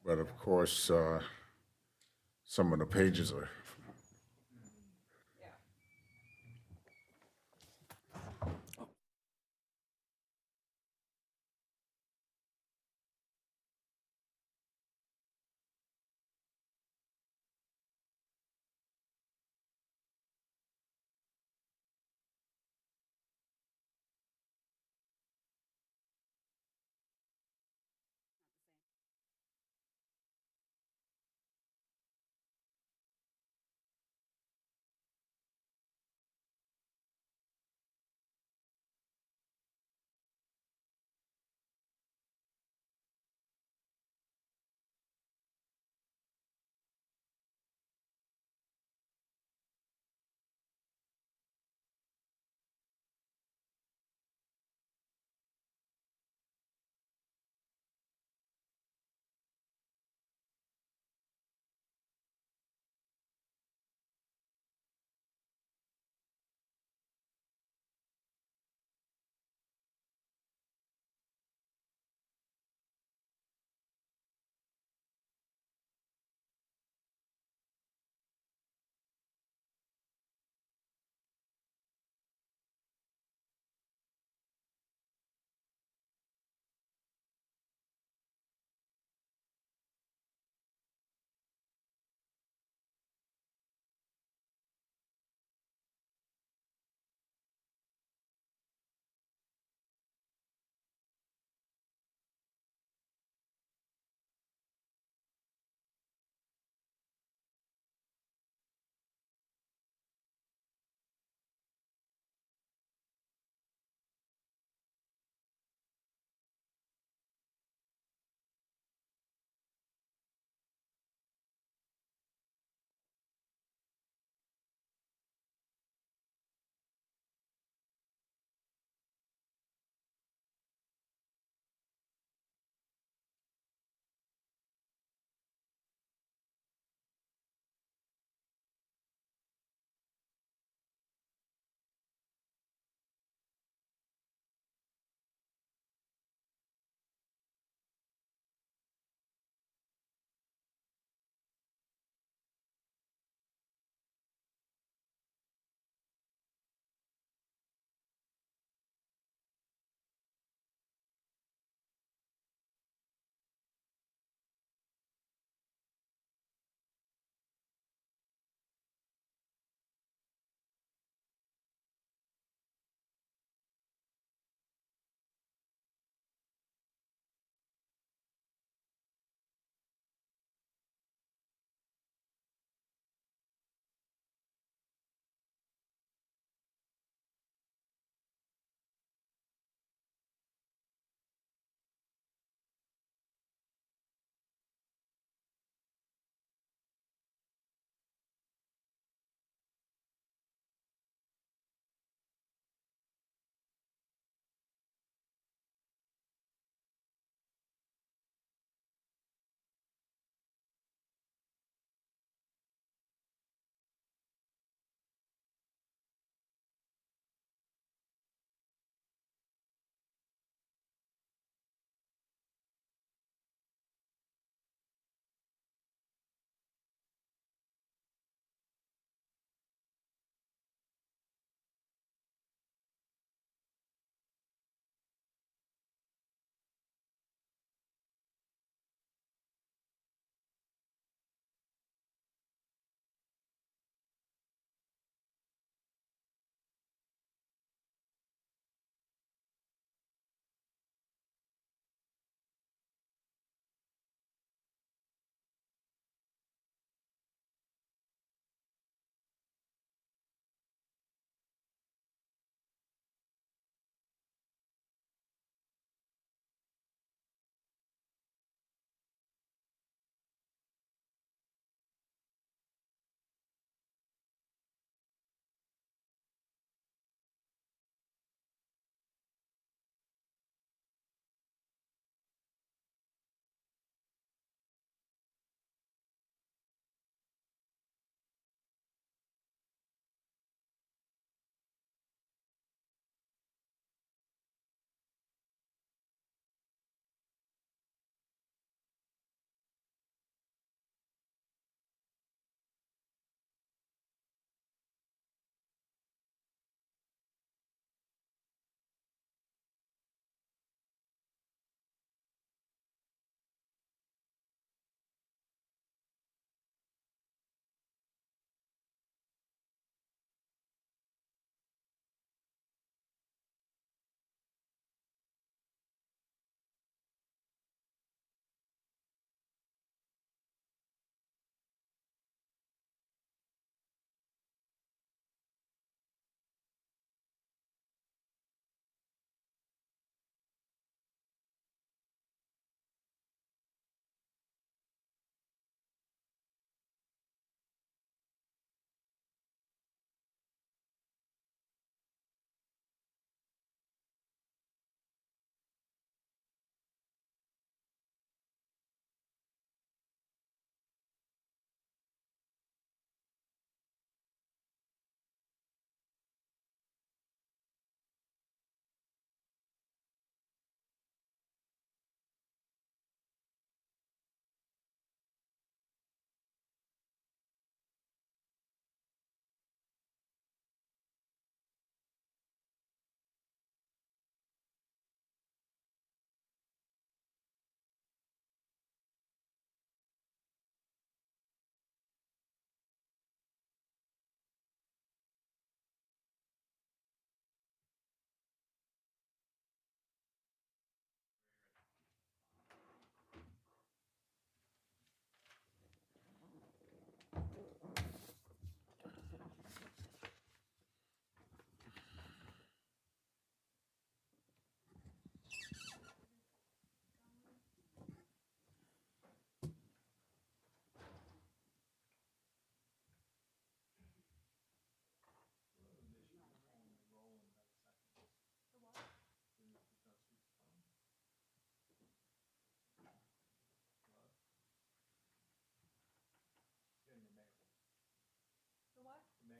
but of course, some of the pages are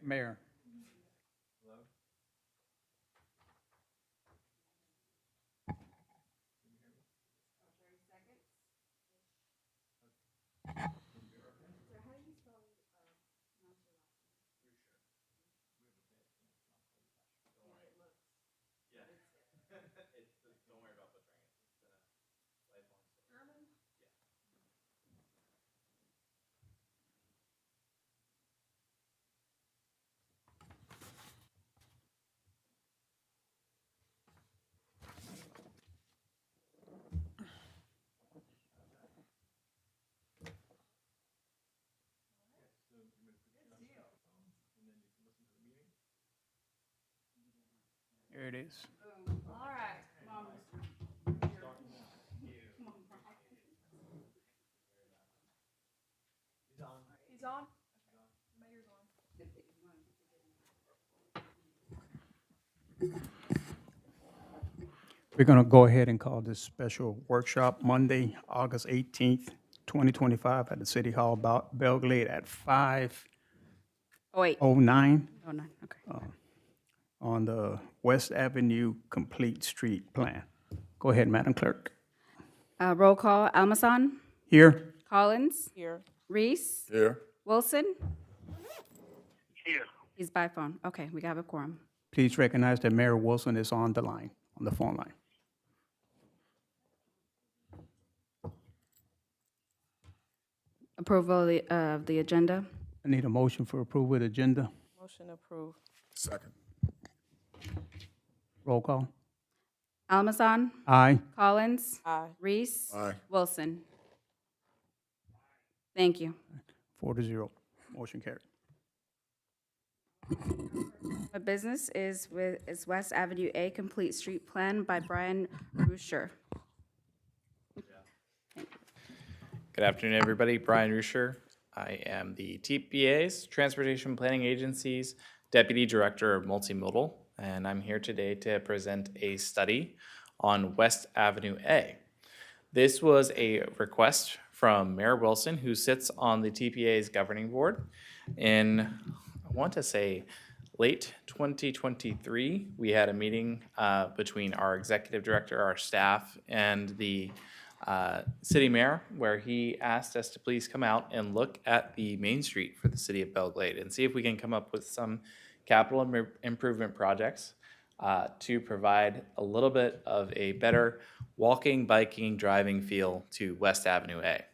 Mayor. Here it is. All right. He's on. Mayor's on. We're going to go ahead and call this special workshop Monday, August 18th, 2025 at the City Hall, Belle Glade at 5:09 Oh, wait. Oh, nine. Okay. on the West Avenue Complete Street Plan. Go ahead, Madam Clerk. Roll call. Almason. Here. Collins. Here. Reese. Here. Wilson. Here. He's by phone. Okay, we got a quorum. Please recognize that Mayor Wilson is on the line, on the phone line. Approval of the agenda. I need a motion for approval of the agenda. Motion approved. Second. Roll call. Almason. Aye. Collins. Aye. Reese. Aye. Wilson. Thank you. 4-0. Motion carried. The business is West Avenue A Complete Street Plan by Brian Ruscher. Good afternoon, everybody. Brian Ruscher. I am the TPA's Transportation Planning Agency's Deputy Director of Multimodal, and I'm here today to present a study on West Avenue A. This was a request from Mayor Wilson, who sits on the TPA's governing board. In, I want to say, late 2023, we had a meeting between our executive director, our staff, and the city mayor, where he asked us to please come out and look at the Main Street for the city of Belle Glade and see if we can come up with some capital improvement projects to provide a little bit of a better walking, biking, driving feel to West Avenue A.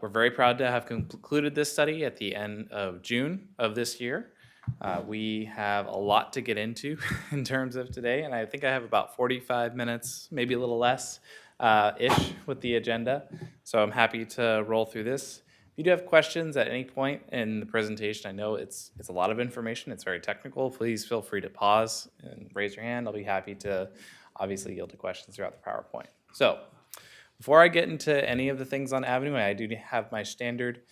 We're very proud to have concluded this study at the end of June of this year. We have a lot to get into in terms of today, and I think I have about 45 minutes, maybe a little less, ish with the agenda. So I'm happy to roll through this. If you do have questions at any point in the presentation, I know it's a lot of information, it's very technical, please feel free to pause and raise your hand. I'll be happy to obviously yield to questions throughout the PowerPoint. So before I get into any of the things on Avenue, I do have my standard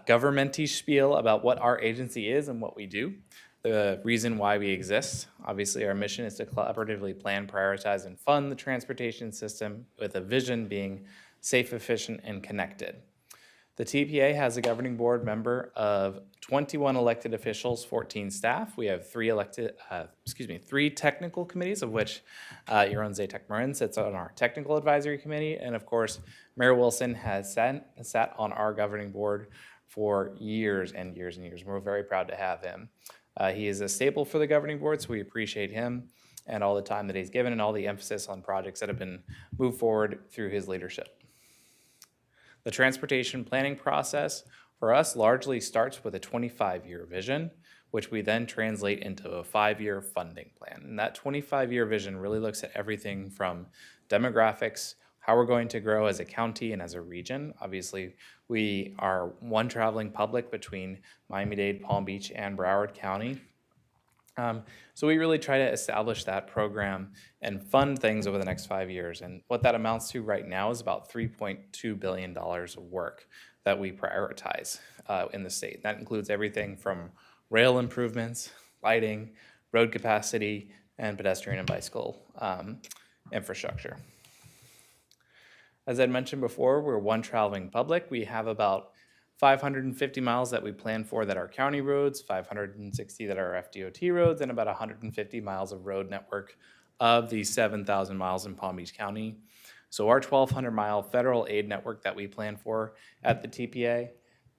government-y spiel about what our agency is and what we do, the reason why we exist. Obviously, our mission is to collaboratively plan, prioritize, and fund the transportation system with a vision being safe, efficient, and connected. The TPA has a governing board member of 21 elected officials, 14 staff. We have three technical committees, of which your own Zatek Marin sits on our technical advisory committee. And of course, Mayor Wilson has sat on our governing board for years and years and years. We're very proud to have him. He is a staple for the governing board, so we appreciate him and all the time that he's given and all the emphasis on projects that have been moved forward through his leadership. The transportation planning process for us largely starts with a 25-year vision, which we then translate into a 5-year funding plan. And that 25-year vision really looks at everything from demographics, how we're going to grow as a county and as a region. Obviously, we are one traveling public between Miami-Dade, Palm Beach, and Broward County. So we really try to establish that program and fund things over the next 5 years. And what that amounts to right now is about $3.2 billion of work that we prioritize in the state. That includes everything from rail improvements, lighting, road capacity, and pedestrian and bicycle infrastructure. As I mentioned before, we're one traveling public. We have about 550 miles that we plan for that are county roads, 560 that are FDOT roads, and about 150 miles of road network of the 7,000 miles in Palm Beach County. So our 1,200-mile federal aid network that we plan for at the TPA,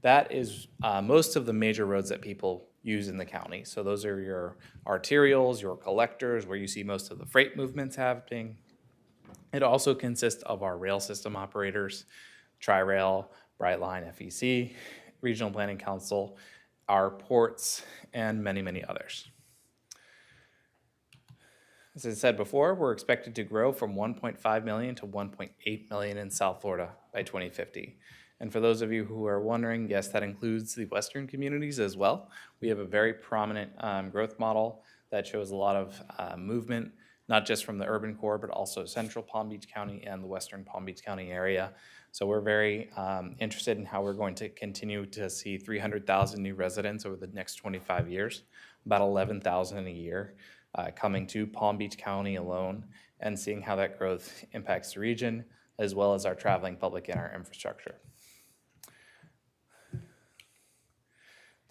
that is most of the major roads that people use in the county. So those are your arterials, your collectors, where you see most of the freight movements happening. It also consists of our rail system operators, Tri-Rail, Brightline, FEC, Regional Planning Council, our ports, and many, many others. As I said before, we're expected to grow from 1.5 million to 1.8 million in South Florida by 2050. And for those of you who are wondering, yes, that includes the western communities as well. We have a very prominent growth model that shows a lot of movement, not just from the urban core, but also central Palm Beach County and the western Palm Beach County area. So we're very interested in how we're going to continue to see 300,000 new residents over the next 25 years, about 11,000 a year coming to Palm Beach County alone, and seeing how that growth impacts the region, as well as our traveling public and our infrastructure.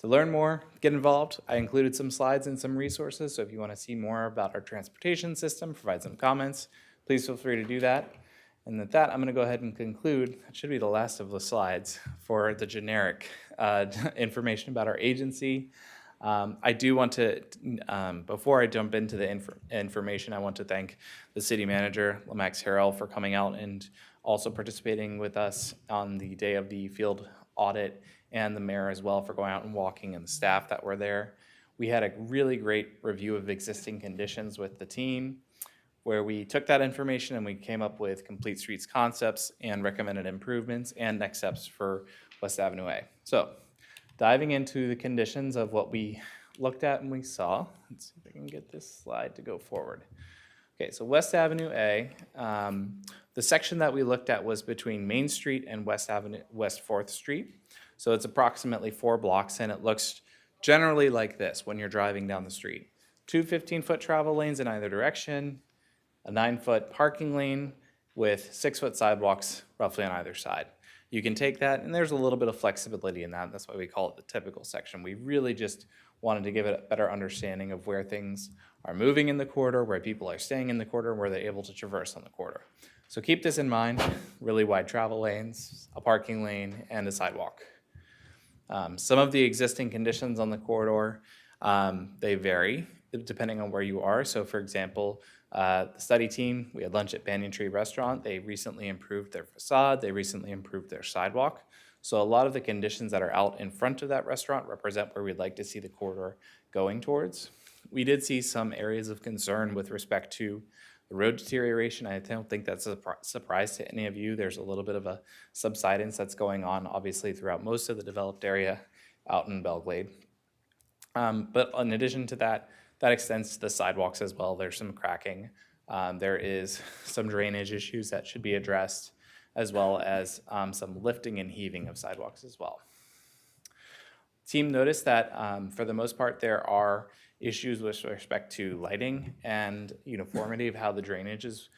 To learn more, get involved, I included some slides and some resources, so if you want to see more about our transportation system, provide some comments, please feel free to do that. And with that, I'm going to go ahead and conclude. That should be the last of the slides for the generic information about our agency. I do want to, before I jump into the information, I want to thank the city manager, Lomax Harrell, for coming out and also participating with us on the day of the field audit, and the mayor as well for going out and walking, and the staff that were there. We had a really great review of existing conditions with the team, where we took that information and we came up with complete streets concepts and recommended improvements and next steps for West Avenue A. So diving into the conditions of what we looked at and we saw, let's see if I can get this slide to go forward. Okay, so West Avenue A, the section that we looked at was between Main Street and West 4th Street. So it's approximately 4 blocks, and it looks generally like this when you're driving down the street. 2 15-foot travel lanes in either direction, a 9-foot parking lane with 6-foot sidewalks roughly on either side. You can take that, and there's a little bit of flexibility in that. That's why we call it the typical section. We really just wanted to give it a better understanding of where things are moving in the corridor, where people are staying in the corridor, where they're able to traverse on the corridor. So keep this in mind, really wide travel lanes, a parking lane, and a sidewalk. Some of the existing conditions on the corridor, they vary depending on where you are. So for example, the study team, we had lunch at Banyan Tree Restaurant. They recently improved their facade. They recently improved their sidewalk. So a lot of the conditions that are out in front of that restaurant represent where we'd like to see the corridor going towards. We did see some areas of concern with respect to the road deterioration. I don't think that's a surprise to any of you. There's a little bit of a subsidence that's going on, obviously, throughout most of the developed area out in Belle Glade. But in addition to that, that extends to the sidewalks as well. There's some cracking. There is some drainage issues that should be addressed, as well as some lifting and heaving of sidewalks as well. Team noticed that for the most part, there are issues with respect to lighting and uniformity of how the drainage is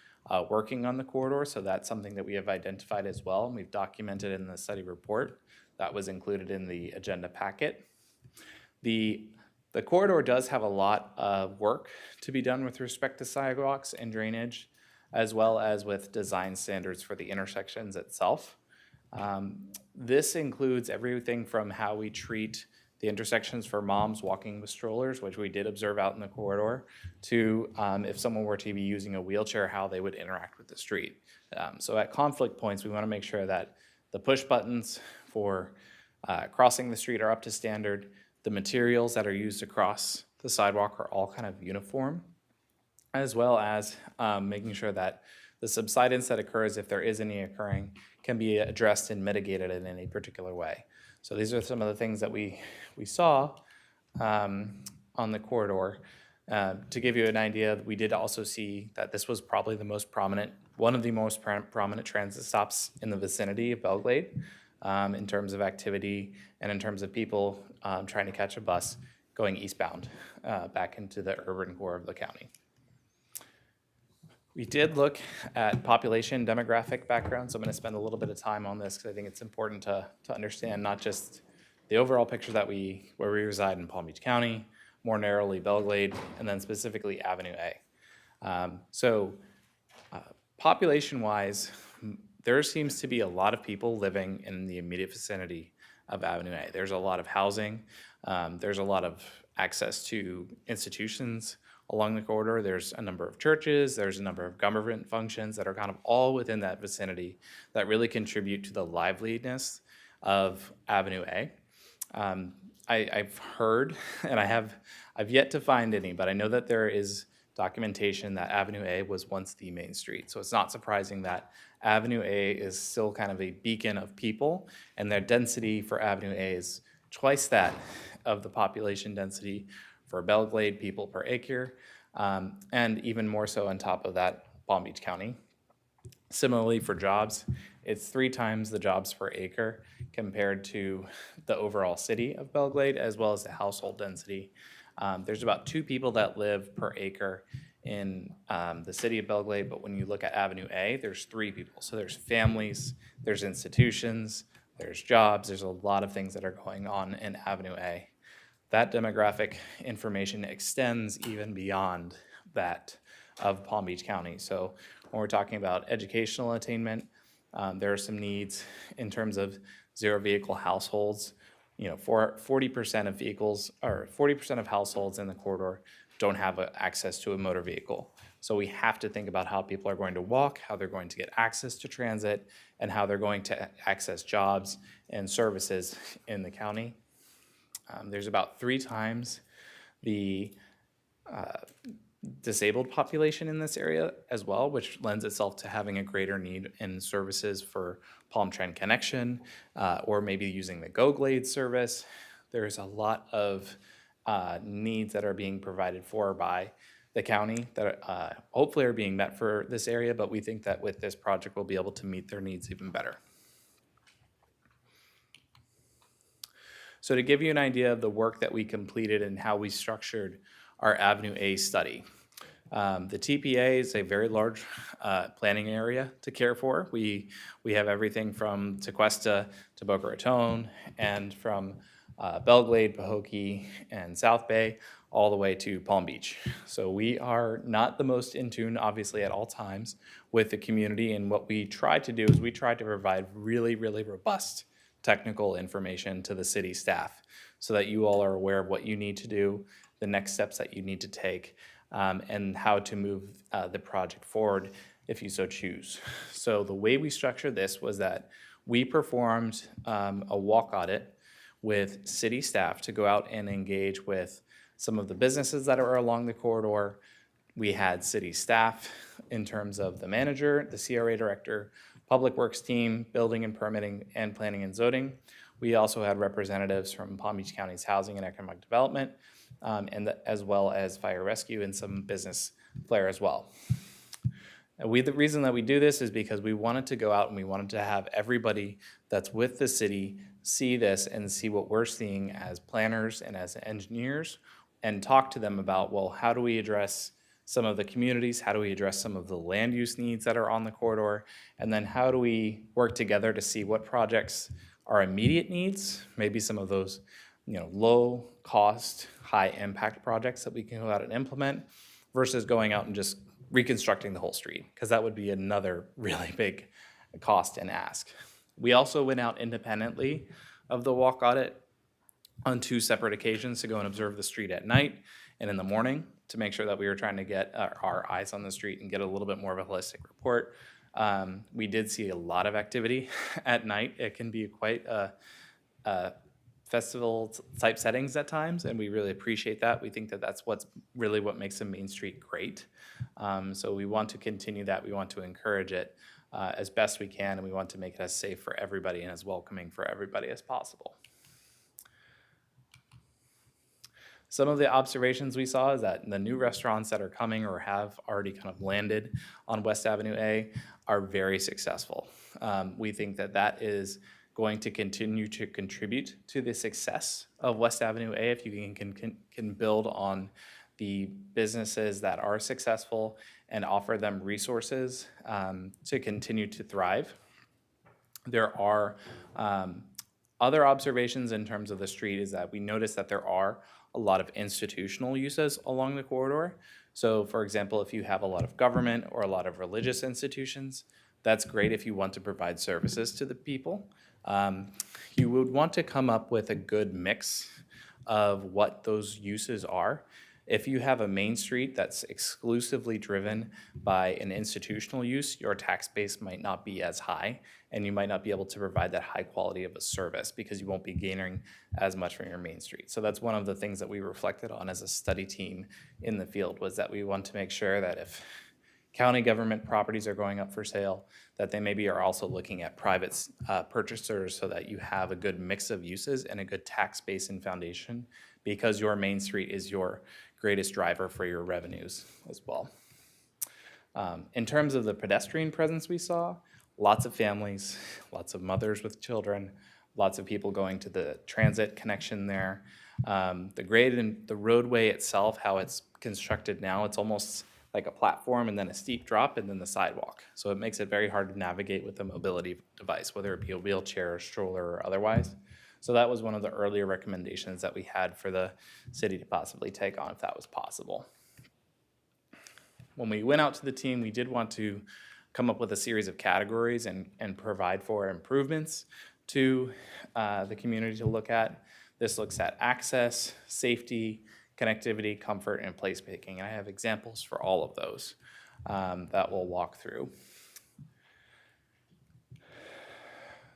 working on the corridor. So that's something that we have identified as well, and we've documented in the study report that was included in the agenda packet. The corridor does have a lot of work to be done with respect to sidewalks and drainage, as well as with design standards for the intersections itself. This includes everything from how we treat the intersections for moms walking with strollers, which we did observe out in the corridor, to if someone were to be using a wheelchair, how they would interact with the street. So at conflict points, we want to make sure that the push buttons for crossing the street are up to standard. The materials that are used across the sidewalk are all kind of uniform, as well as making sure that the subsidence that occurs, if there is any occurring, can be addressed and mitigated in any particular way. So these are some of the things that we saw on the corridor. To give you an idea, we did also see that this was probably the most prominent, one of the most prominent transit stops in the vicinity of Belle Glade in terms of activity and in terms of people trying to catch a bus going eastbound back into the urban core of the county. We did look at population demographic background, so I'm going to spend a little bit of time on this because I think it's important to understand not just the overall picture where we reside in Palm Beach County, more narrowly Belle Glade, and then specifically Avenue A. Population-wise, there seems to be a lot of people living in the immediate vicinity of Avenue A. There's a lot of housing. There's a lot of access to institutions along the corridor. There's a number of churches. There's a number of government functions that are kind of all within that vicinity that really contribute to the liveliness of Avenue A. I've heard, and I've yet to find any, but I know that there is documentation that Avenue A was once the main street. So it's not surprising that Avenue A is still kind of a beacon of people, and their density for Avenue A is twice that of the population density for Belle Glade people per acre, and even more so on top of that, Palm Beach County. Similarly for jobs, it's 3 times the jobs per acre compared to the overall city of Belle Glade, as well as the household density. There's about 2 people that live per acre in the city of Belle Glade, but when you look at Avenue A, there's 3 people. So there's families, there's institutions, there's jobs, there's a lot of things that are going on in Avenue A. That demographic information extends even beyond that of Palm Beach County. So when we're talking about educational attainment, there are some needs in terms of zero vehicle households. You know, 40% of vehicles or 40% of households in the corridor don't have access to a motor vehicle. So we have to think about how people are going to walk, how they're going to get access to transit, and how they're going to access jobs and services in the county. There's about 3 times the disabled population in this area as well, which lends itself to having a greater need in services for Palm Trend Connection, or maybe using the Go Glade service. There's a lot of needs that are being provided for by the county that hopefully are being met for this area, but we think that with this project we'll be able to meet their needs even better. So to give you an idea of the work that we completed and how we structured our Avenue A study. The TPA is a very large planning area to care for. We have everything from Tequesta to Boca Raton, and from Belle Glade, Pahokee, and South Bay, all the way to Palm Beach. So we are not the most in tune, obviously, at all times with the community, and what we try to do is we try to provide really, really robust technical information to the city staff so that you all are aware of what you need to do, the next steps that you need to take, and how to move the project forward if you so choose. So the way we structured this was that we performed a walk audit with city staff to go out and engage with some of the businesses that are along the corridor. We had city staff in terms of the manager, the CRA director, Public Works team, building and permitting, and planning and zoning. We also had representatives from Palm Beach County's Housing and Economic Development, as well as Fire Rescue and some business flair as well. The reason that we do this is because we wanted to go out and we wanted to have everybody that's with the city see this and see what we're seeing as planners and as engineers, and talk to them about, well, how do we address some of the communities, how do we address some of the land use needs that are on the corridor, and then how do we work together to see what projects are immediate needs, maybe some of those low cost, high impact projects that we can go out and implement, versus going out and just reconstructing the whole street, because that would be another really big cost and ask. We also went out independently of the walk audit on 2 separate occasions to go and observe the street at night and in the morning to make sure that we were trying to get our eyes on the street and get a little bit more of a holistic report. We did see a lot of activity at night. It can be quite a festival type settings at times, and we really appreciate that. We think that that's what makes a Main Street great. So we want to continue that. We want to encourage it as best we can, and we want to make it as safe for everybody and as welcoming for everybody as possible. Some of the observations we saw is that the new restaurants that are coming or have already kind of landed on West Avenue A are very successful. We think that that is going to continue to contribute to the success of West Avenue A if you can build on the businesses that are successful and offer them resources to continue to thrive. There are other observations in terms of the street is that we notice that there are a lot of institutional uses along the corridor. So for example, if you have a lot of government or a lot of religious institutions, that's great if you want to provide services to the people. You would want to come up with a good mix of what those uses are. If you have a main street that's exclusively driven by an institutional use, your tax base might not be as high, and you might not be able to provide that high quality of a service because you won't be gaining as much from your main street. So that's one of the things that we reflected on as a study team in the field, was that we want to make sure that if county government properties are going up for sale, that they maybe are also looking at private purchasers so that you have a good mix of uses and a good tax base and foundation, because your main street is your greatest driver for your revenues as well. In terms of the pedestrian presence we saw, lots of families, lots of mothers with children, lots of people going to the transit connection there. The grade and the roadway itself, how it's constructed now, it's almost like a platform and then a steep drop and then the sidewalk. So it makes it very hard to navigate with a mobility device, whether it be a wheelchair, or stroller, or otherwise. So that was one of the earlier recommendations that we had for the city to possibly take on if that was possible. When we went out to the team, we did want to come up with a series of categories and provide for improvements to the community to look at. This looks at access, safety, connectivity, comfort, and placemaking. And I have examples for all of those that we'll walk through.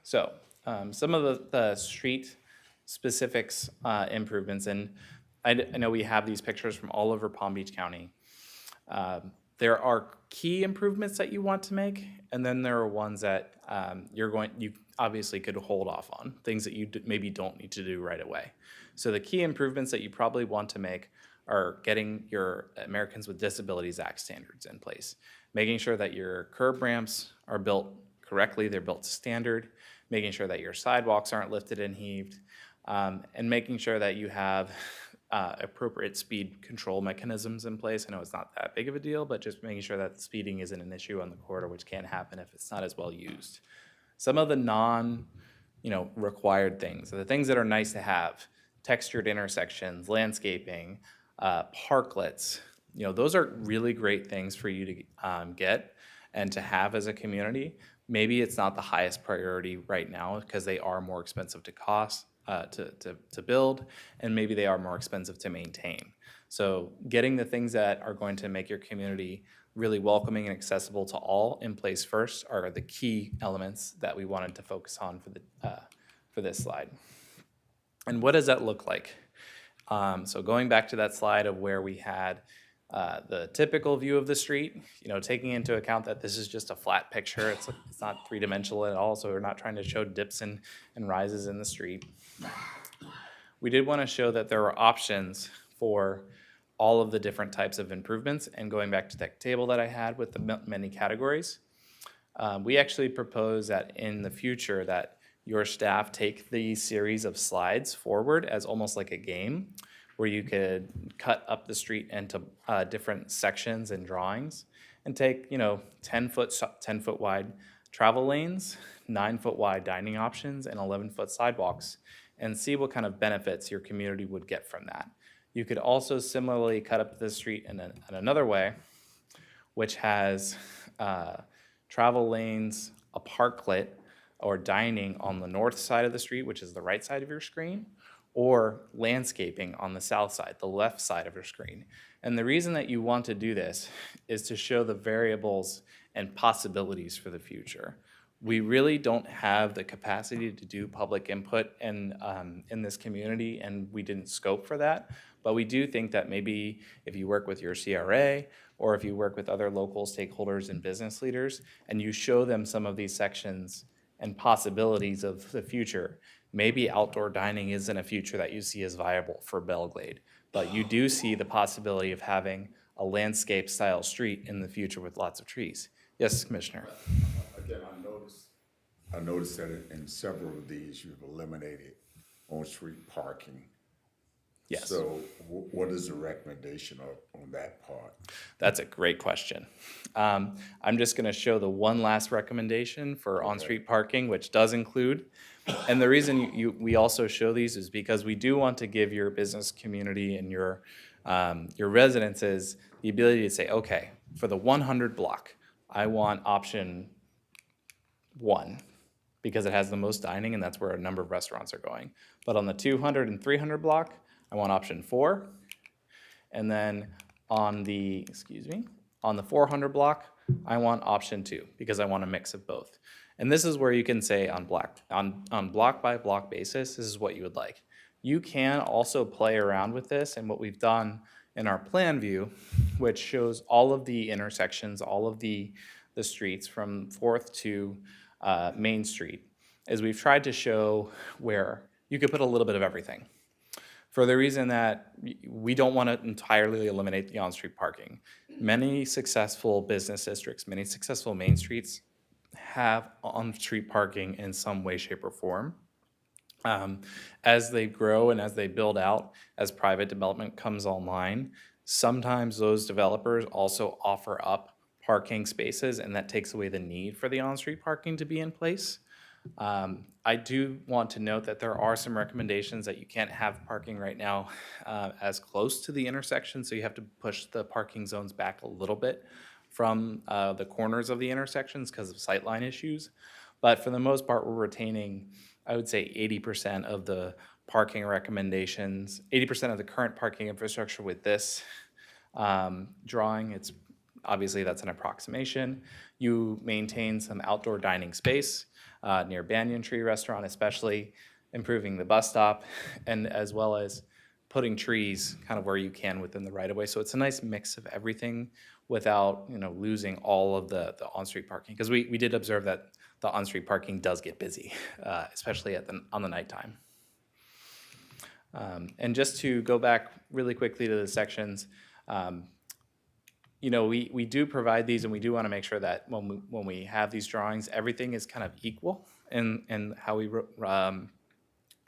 So some of the street specifics improvements, and I know we have these pictures from all over Palm Beach County. There are key improvements that you want to make, and then there are ones that you obviously could hold off on, things that you maybe don't need to do right away. So the key improvements that you probably want to make are getting your Americans with Disabilities Act standards in place, making sure that your curb ramps are built correctly, they're built to standard, making sure that your sidewalks aren't lifted and heaved, and making sure that you have appropriate speed control mechanisms in place. I know it's not that big of a deal, but just making sure that speeding isn't an issue on the corridor, which can happen if it's not as well used. Some of the required things, the things that are nice to have, textured intersections, landscaping, parklets, those are really great things for you to get and to have as a community. Maybe it's not the highest priority right now because they are more expensive to cost, to build, and maybe they are more expensive to maintain. So getting the things that are going to make your community really welcoming and accessible to all in place first are the key elements that we wanted to focus on for this slide. And what does that look like? So going back to that slide of where we had the typical view of the street, taking into account that this is just a flat picture, it's not three-dimensional at all, so we're not trying to show dips and rises in the street. We did want to show that there are options for all of the different types of improvements, and going back to that table that I had with the many categories, we actually propose that in the future that your staff take these series of slides forward as almost like a game, where you could cut up the street into different sections and drawings and take 10 foot wide travel lanes, 9 foot wide dining options, and 11 foot sidewalks, and see what kind of benefits your community would get from that. You could also similarly cut up the street in another way, which has travel lanes, a parklet, or dining on the north side of the street, which is the right side of your screen, or landscaping on the south side, the left side of your screen. And the reason that you want to do this is to show the variables and possibilities for the future. We really don't have the capacity to do public input in this community, and we didn't scope for that. But we do think that maybe if you work with your CRA, or if you work with other local stakeholders and business leaders, and you show them some of these sections and possibilities of the future, maybe outdoor dining isn't a future that you see as viable for Belle Glade, but you do see the possibility of having a landscape style street in the future with lots of trees. Yes, Commissioner. Again, I noticed that in several of these, you've eliminated on-street parking. Yes. So what is the recommendation on that part? That's a great question. I'm just going to show the one last recommendation for on-street parking, which does include, and the reason we also show these is because we do want to give your business community and your residences the ability to say, okay, for the 100 block, I want option 1 because it has the most dining and that's where a number of restaurants are going. But on the 200 and 300 block, I want option 4. And then on the 400 block, I want option 2 because I want a mix of both. And this is where you can say on block by block basis, this is what you would like. You can also play around with this, and what we've done in our plan view, which shows all of the intersections, all of the streets from 4th to Main Street, is we've tried to show where you could put a little bit of everything. For the reason that we don't want to entirely eliminate the on-street parking. Many successful business districts, many successful main streets have on-street parking in some way, shape, or form. As they grow and as they build out, as private development comes online, sometimes those developers also offer up parking spaces, and that takes away the need for the on-street parking to be in place. I do want to note that there are some recommendations that you can't have parking right now as close to the intersection, so you have to push the parking zones back a little bit from the corners of the intersections because of sightline issues. But for the most part, we're retaining, I would say, 80% of the parking recommendations, 80% of the current parking infrastructure with this drawing. It's obviously that's an approximation. You maintain some outdoor dining space near Banyan Tree Restaurant, especially improving the bus stop, and as well as putting trees kind of where you can within the right of way. So it's a nice mix of everything without losing all of the on-street parking, because we did observe that the on-street parking does get busy, especially on the nighttime. And just to go back really quickly to the sections, we do provide these, and we do want to make sure that when we have these drawings, everything is kind of equal in how we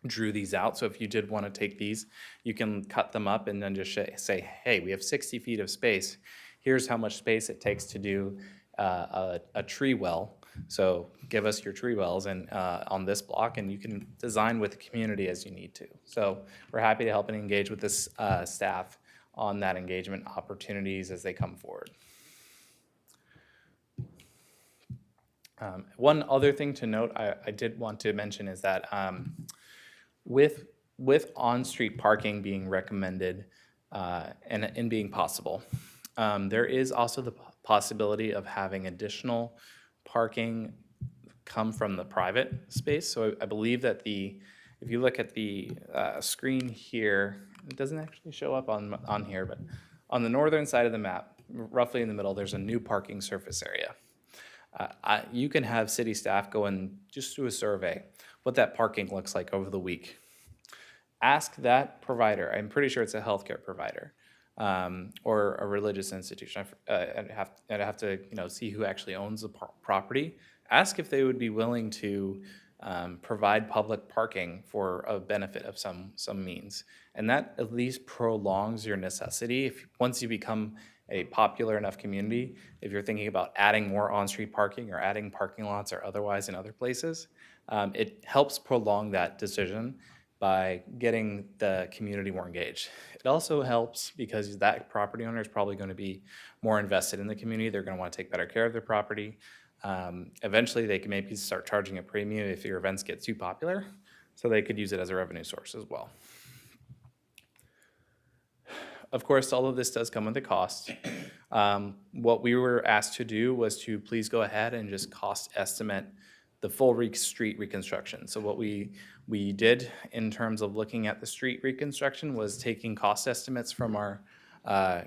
drew these out. So if you did want to take these, you can cut them up and then just say, hey, we have 60 feet of space. Here's how much space it takes to do a tree well. So give us your tree wells and on this block, and you can design with the community as you need to. So we're happy to help and engage with this staff on that engagement opportunities as they come forward. One other thing to note I did want to mention is that with on-street parking being recommended and being possible, there is also the possibility of having additional parking come from the private space. So I believe that if you look at the screen here, it doesn't actually show up on here, but on the northern side of the map, roughly in the middle, there's a new parking surface area. You can have city staff go and just do a survey, what that parking looks like over the week. Ask that provider, I'm pretty sure it's a healthcare provider, or a religious institution. I'd have to see who actually owns the property. Ask if they would be willing to provide public parking for a benefit of some means. And that at least prolongs your necessity. Once you become a popular enough community, if you're thinking about adding more on-street parking or adding parking lots or otherwise in other places, it helps prolong that decision by getting the community more engaged. It also helps because that property owner is probably going to be more invested in the community. They're going to want to take better care of their property. Eventually, they can maybe start charging a premium if your events get too popular, so they could use it as a revenue source as well. Of course, all of this does come with a cost. What we were asked to do was to please go ahead and just cost estimate the full street reconstruction. So what we did in terms of looking at the street reconstruction was taking cost estimates from our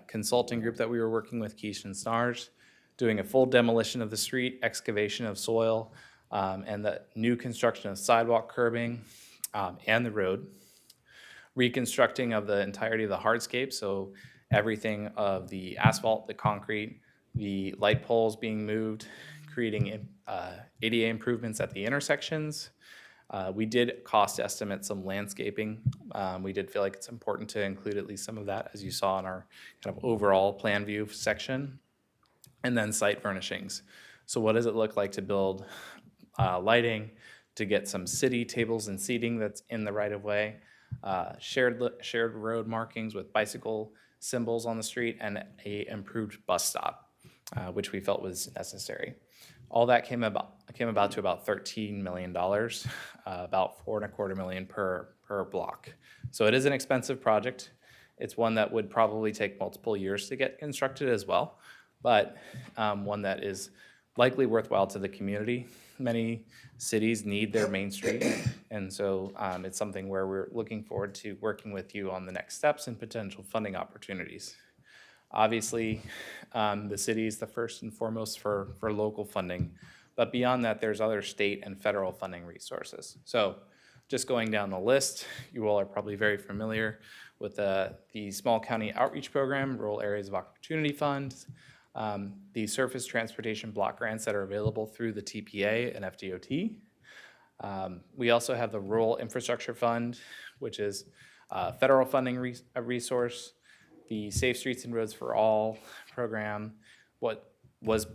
consulting group that we were working with, Keish and Snars, doing a full demolition of the street, excavation of soil, and the new construction of sidewalk curbing and the road, reconstructing of the entirety of the hardscape, so everything of the asphalt, the concrete, the light poles being moved, creating ADA improvements at the intersections, We did cost estimate some landscaping. We did feel like it's important to include at least some of that, as you saw in our kind of overall plan view section. And then site furnishings. So what does it look like to build lighting, to get some city tables and seating that's in the right of way, shared road markings with bicycle symbols on the street, and a improved bus stop, which we felt was necessary. All that came about to about $13 million, about $4.25 million per block. So it is an expensive project. It's one that would probably take multiple years to get constructed as well, but one that is likely worthwhile to the community. Many cities need their main street, and so it's something where we're looking forward to working with you on the next steps and potential funding opportunities. Obviously, the city is the first and foremost for local funding, but beyond that, there's other state and federal funding resources. So just going down the list, you all are probably very familiar with the Small County Outreach Program, Rural Areas of Opportunity Fund, the surface transportation block grants that are available through the TPA and FDOT. We also have the Rural Infrastructure Fund, which is a federal funding resource, the Safe Streets and Roads for All program, what was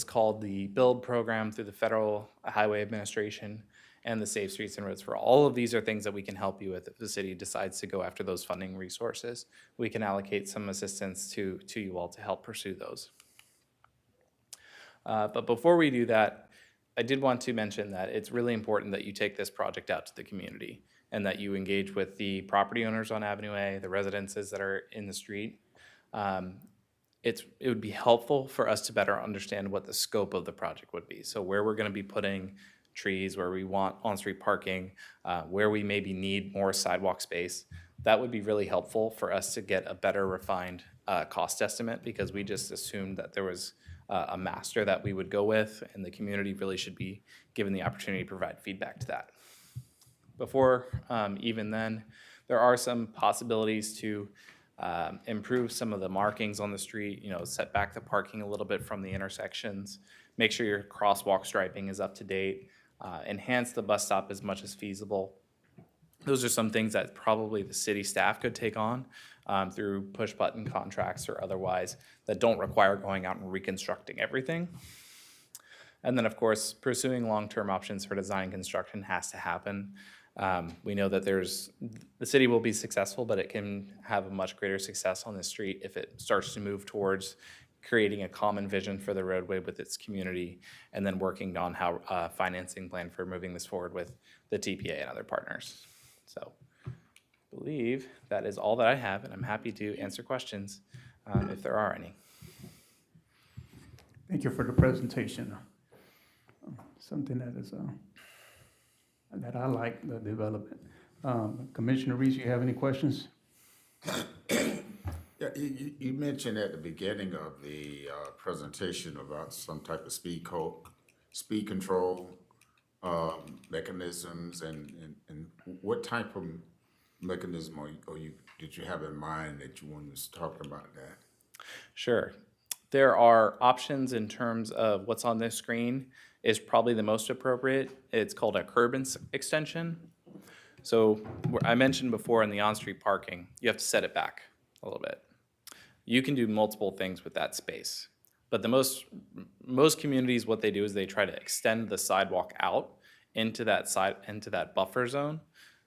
called the BUILD program through the Federal Highway Administration, and the Safe Streets and Roads for All. All of these are things that we can help you with if the city decides to go after those funding resources. We can allocate some assistance to you all to help pursue those. But before we do that, I did want to mention that it's really important that you take this project out to the community and that you engage with the property owners on Avenue A, the residences that are in the street. It would be helpful for us to better understand what the scope of the project would be. So where we're going to be putting trees, where we want on-street parking, where we maybe need more sidewalk space. That would be really helpful for us to get a better refined cost estimate, because we just assumed that there was a master that we would go with, and the community really should be given the opportunity to provide feedback to that. Before even then, there are some possibilities to improve some of the markings on the street, set back the parking a little bit from the intersections, make sure your crosswalk striping is up to date, enhance the bus stop as much as feasible. Those are some things that probably the city staff could take on through push-button contracts or otherwise that don't require going out and reconstructing everything. And then, of course, pursuing long-term options for design and construction has to happen. We know that the city will be successful, but it can have a much greater success on the street if it starts to move towards creating a common vision for the roadway with its community, and then working on how financing plan for moving this forward with the TPA and other partners. So I believe that is all that I have, and I'm happy to answer questions if there are any. Thank you for the presentation. Something that is that I like, the development. Commissioner Reese, you have any questions? Yeah, you mentioned at the beginning of the presentation about some type of speed control mechanisms, and what type of mechanism did you have in mind that you wanted to talk about that? Sure. There are options in terms of what's on this screen is probably the most appropriate. It's called a curb extension. So I mentioned before in the on-street parking, you have to set it back a little bit. You can do multiple things with that space, but most communities, what they do is they try to extend the sidewalk out into that buffer zone,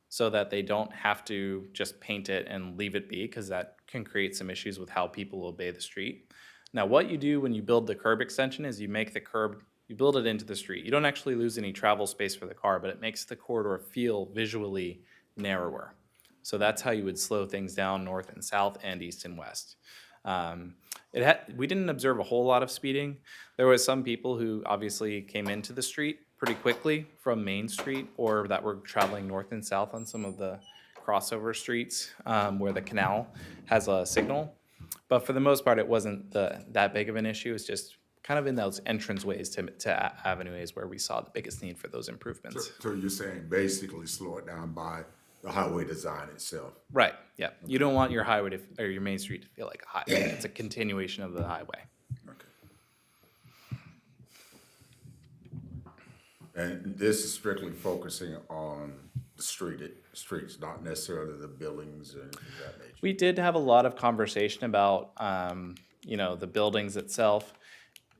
so that they don't have to just paint it and leave it be, because that can create some issues with how people obey the street. Now, what you do when you build the curb extension is you make the curb, you build it into the street. You don't actually lose any travel space for the car, but it makes the corridor feel visually narrower. So that's how you would slow things down north and south and east and west. We didn't observe a whole lot of speeding. There was some people who obviously came into the street pretty quickly from Main Street, or that were traveling north and south on some of the crossover streets where the canal has a signal. But for the most part, it wasn't that big of an issue. It's just kind of in those entranceways to Avenue A's where we saw the biggest need for those improvements. So you're saying basically slow it down by the highway design itself? Right, yeah. You don't want your highway or your main street to feel like a highway. It's a continuation of the highway. Okay. And this is strictly focusing on the streets, not necessarily the buildings and that nature. We did have a lot of conversation about, the buildings itself.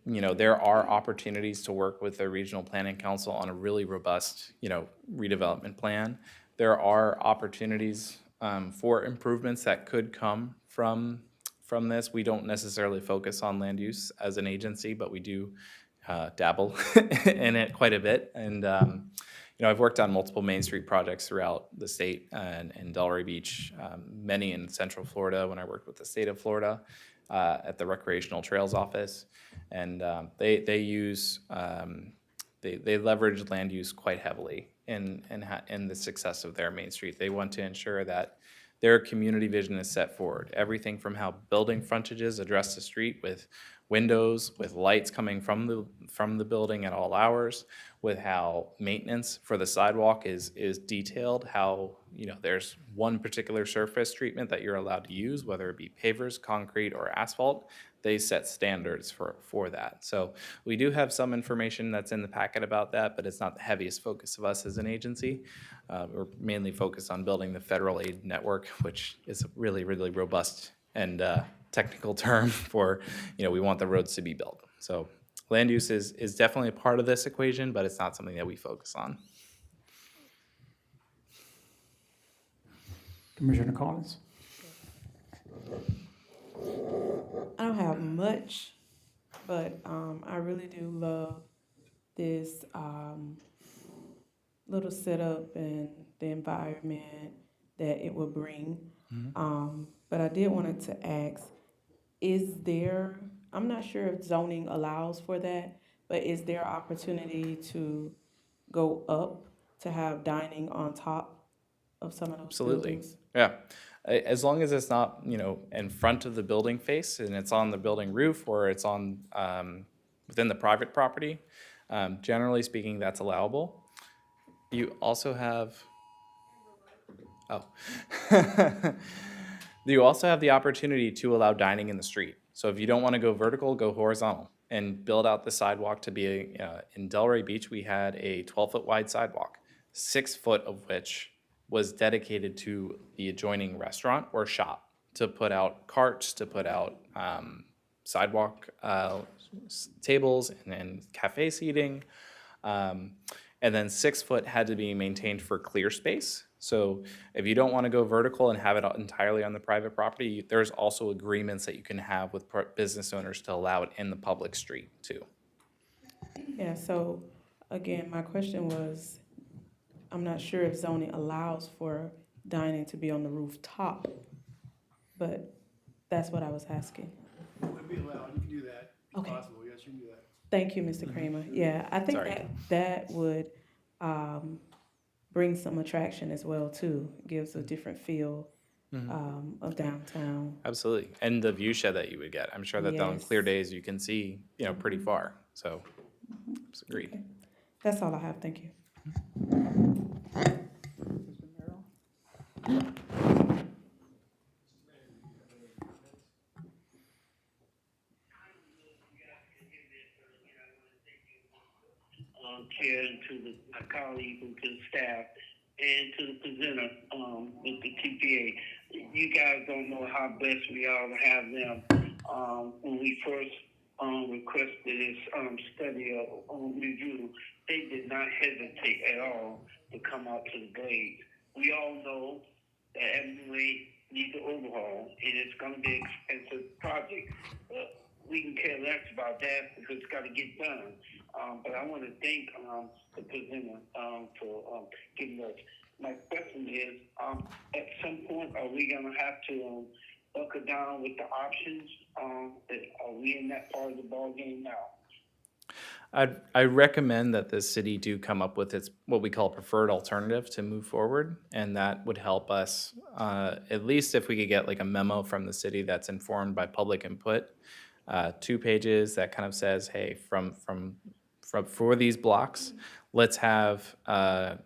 There are opportunities to work with the Regional Planning Council on a really robust, redevelopment plan. There are opportunities for improvements that could come from this. We don't necessarily focus on land use as an agency, but we do dabble in it quite a bit. And I've worked on multiple Main Street projects throughout the state and in Delray Beach, many in Central Florida when I worked with the state of Florida at the Recreational Trails Office. And they use they leverage land use quite heavily in the success of their Main Street. They want to ensure that their community vision is set forward. Everything from how building frontages address the street with windows, with lights coming from the building at all hours, with how maintenance for the sidewalk is detailed, how there's one particular surface treatment that you're allowed to use, whether it be pavers, concrete, or asphalt. They set standards for that. So we do have some information that's in the packet about that, but it's not the heaviest focus of us as an agency. We're mainly focused on building the federal aid network, which is a really, really robust and technical term for, we want the roads to be built. So land use is definitely a part of this equation, but it's not something that we focus on. Commissioner Collins? I don't have much, but I really do love this little setup and the environment that it will bring. But I did wanted to ask, I'm not sure if zoning allows for that, but is there opportunity to go up to have dining on top of some of those Absolutely. buildings? Yeah. As long as it's not, in front of the building face and it's on the building roof or it's on within the private property, generally speaking, that's allowable. You also have, you also have the opportunity to allow dining in the street. So if you don't want to go vertical, go horizontal and build out the sidewalk to be, in Delray Beach, we had a 12-foot wide sidewalk, 6 foot of which was dedicated to the adjoining restaurant or shop to put out carts, to put out sidewalk tables and cafe seating. And then 6 foot had to be maintained for clear space. So if you don't want to go vertical and have it entirely on the private property, there's also agreements that you can have with business owners to allow it in the public street too. Yeah, so again, my question was, I'm not sure if zoning allows for dining to be on the rooftop, but that's what I was asking. It would be allowed, you can do that. It's Okay. possible, yes, you can do that. Thank you, Mr. Kramer. Yeah, I think Sorry. that would bring some attraction as well too. Gives a different feel of downtown. Absolutely. And the view shed that you would get, I'm sure that on Yes. clear days you can see, pretty far. So, agreed. Okay. That's all I have. Thank you. Chair, and to my colleagues and to the staff and to the presenter with the TPA. You guys don't know how blessed we are to have them. When we first requested this study of review, they did not hesitate at all to come out to the Glade. We all know that Avenue A needs an overhaul, and it's going to be an expensive project. But we can care less about that because it's got to get done. But I want to thank the presenter for giving us. My question is, at some point, are we going to have to buckle down with the options? Are we in that part of the ballgame now? I recommend that the city do come up with its what we call preferred alternative to move forward, and that would help us, at least if we could get like a memo from the city that's informed by public input, 2 pages that kind of says, hey, for these blocks, let's have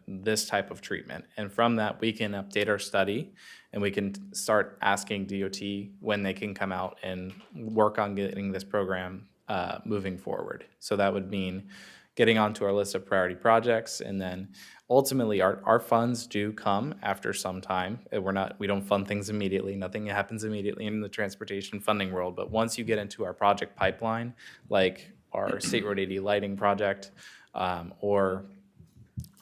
this type of treatment. And from that, we can update our study and we can start asking DOT when they can come out and work on getting this program moving forward. So that would mean getting onto our list of priority projects. And then ultimately our funds do come after some time. We don't fund things immediately. Nothing happens immediately in the transportation funding world. But once you get into our project pipeline, like our State Road 80 lighting project, or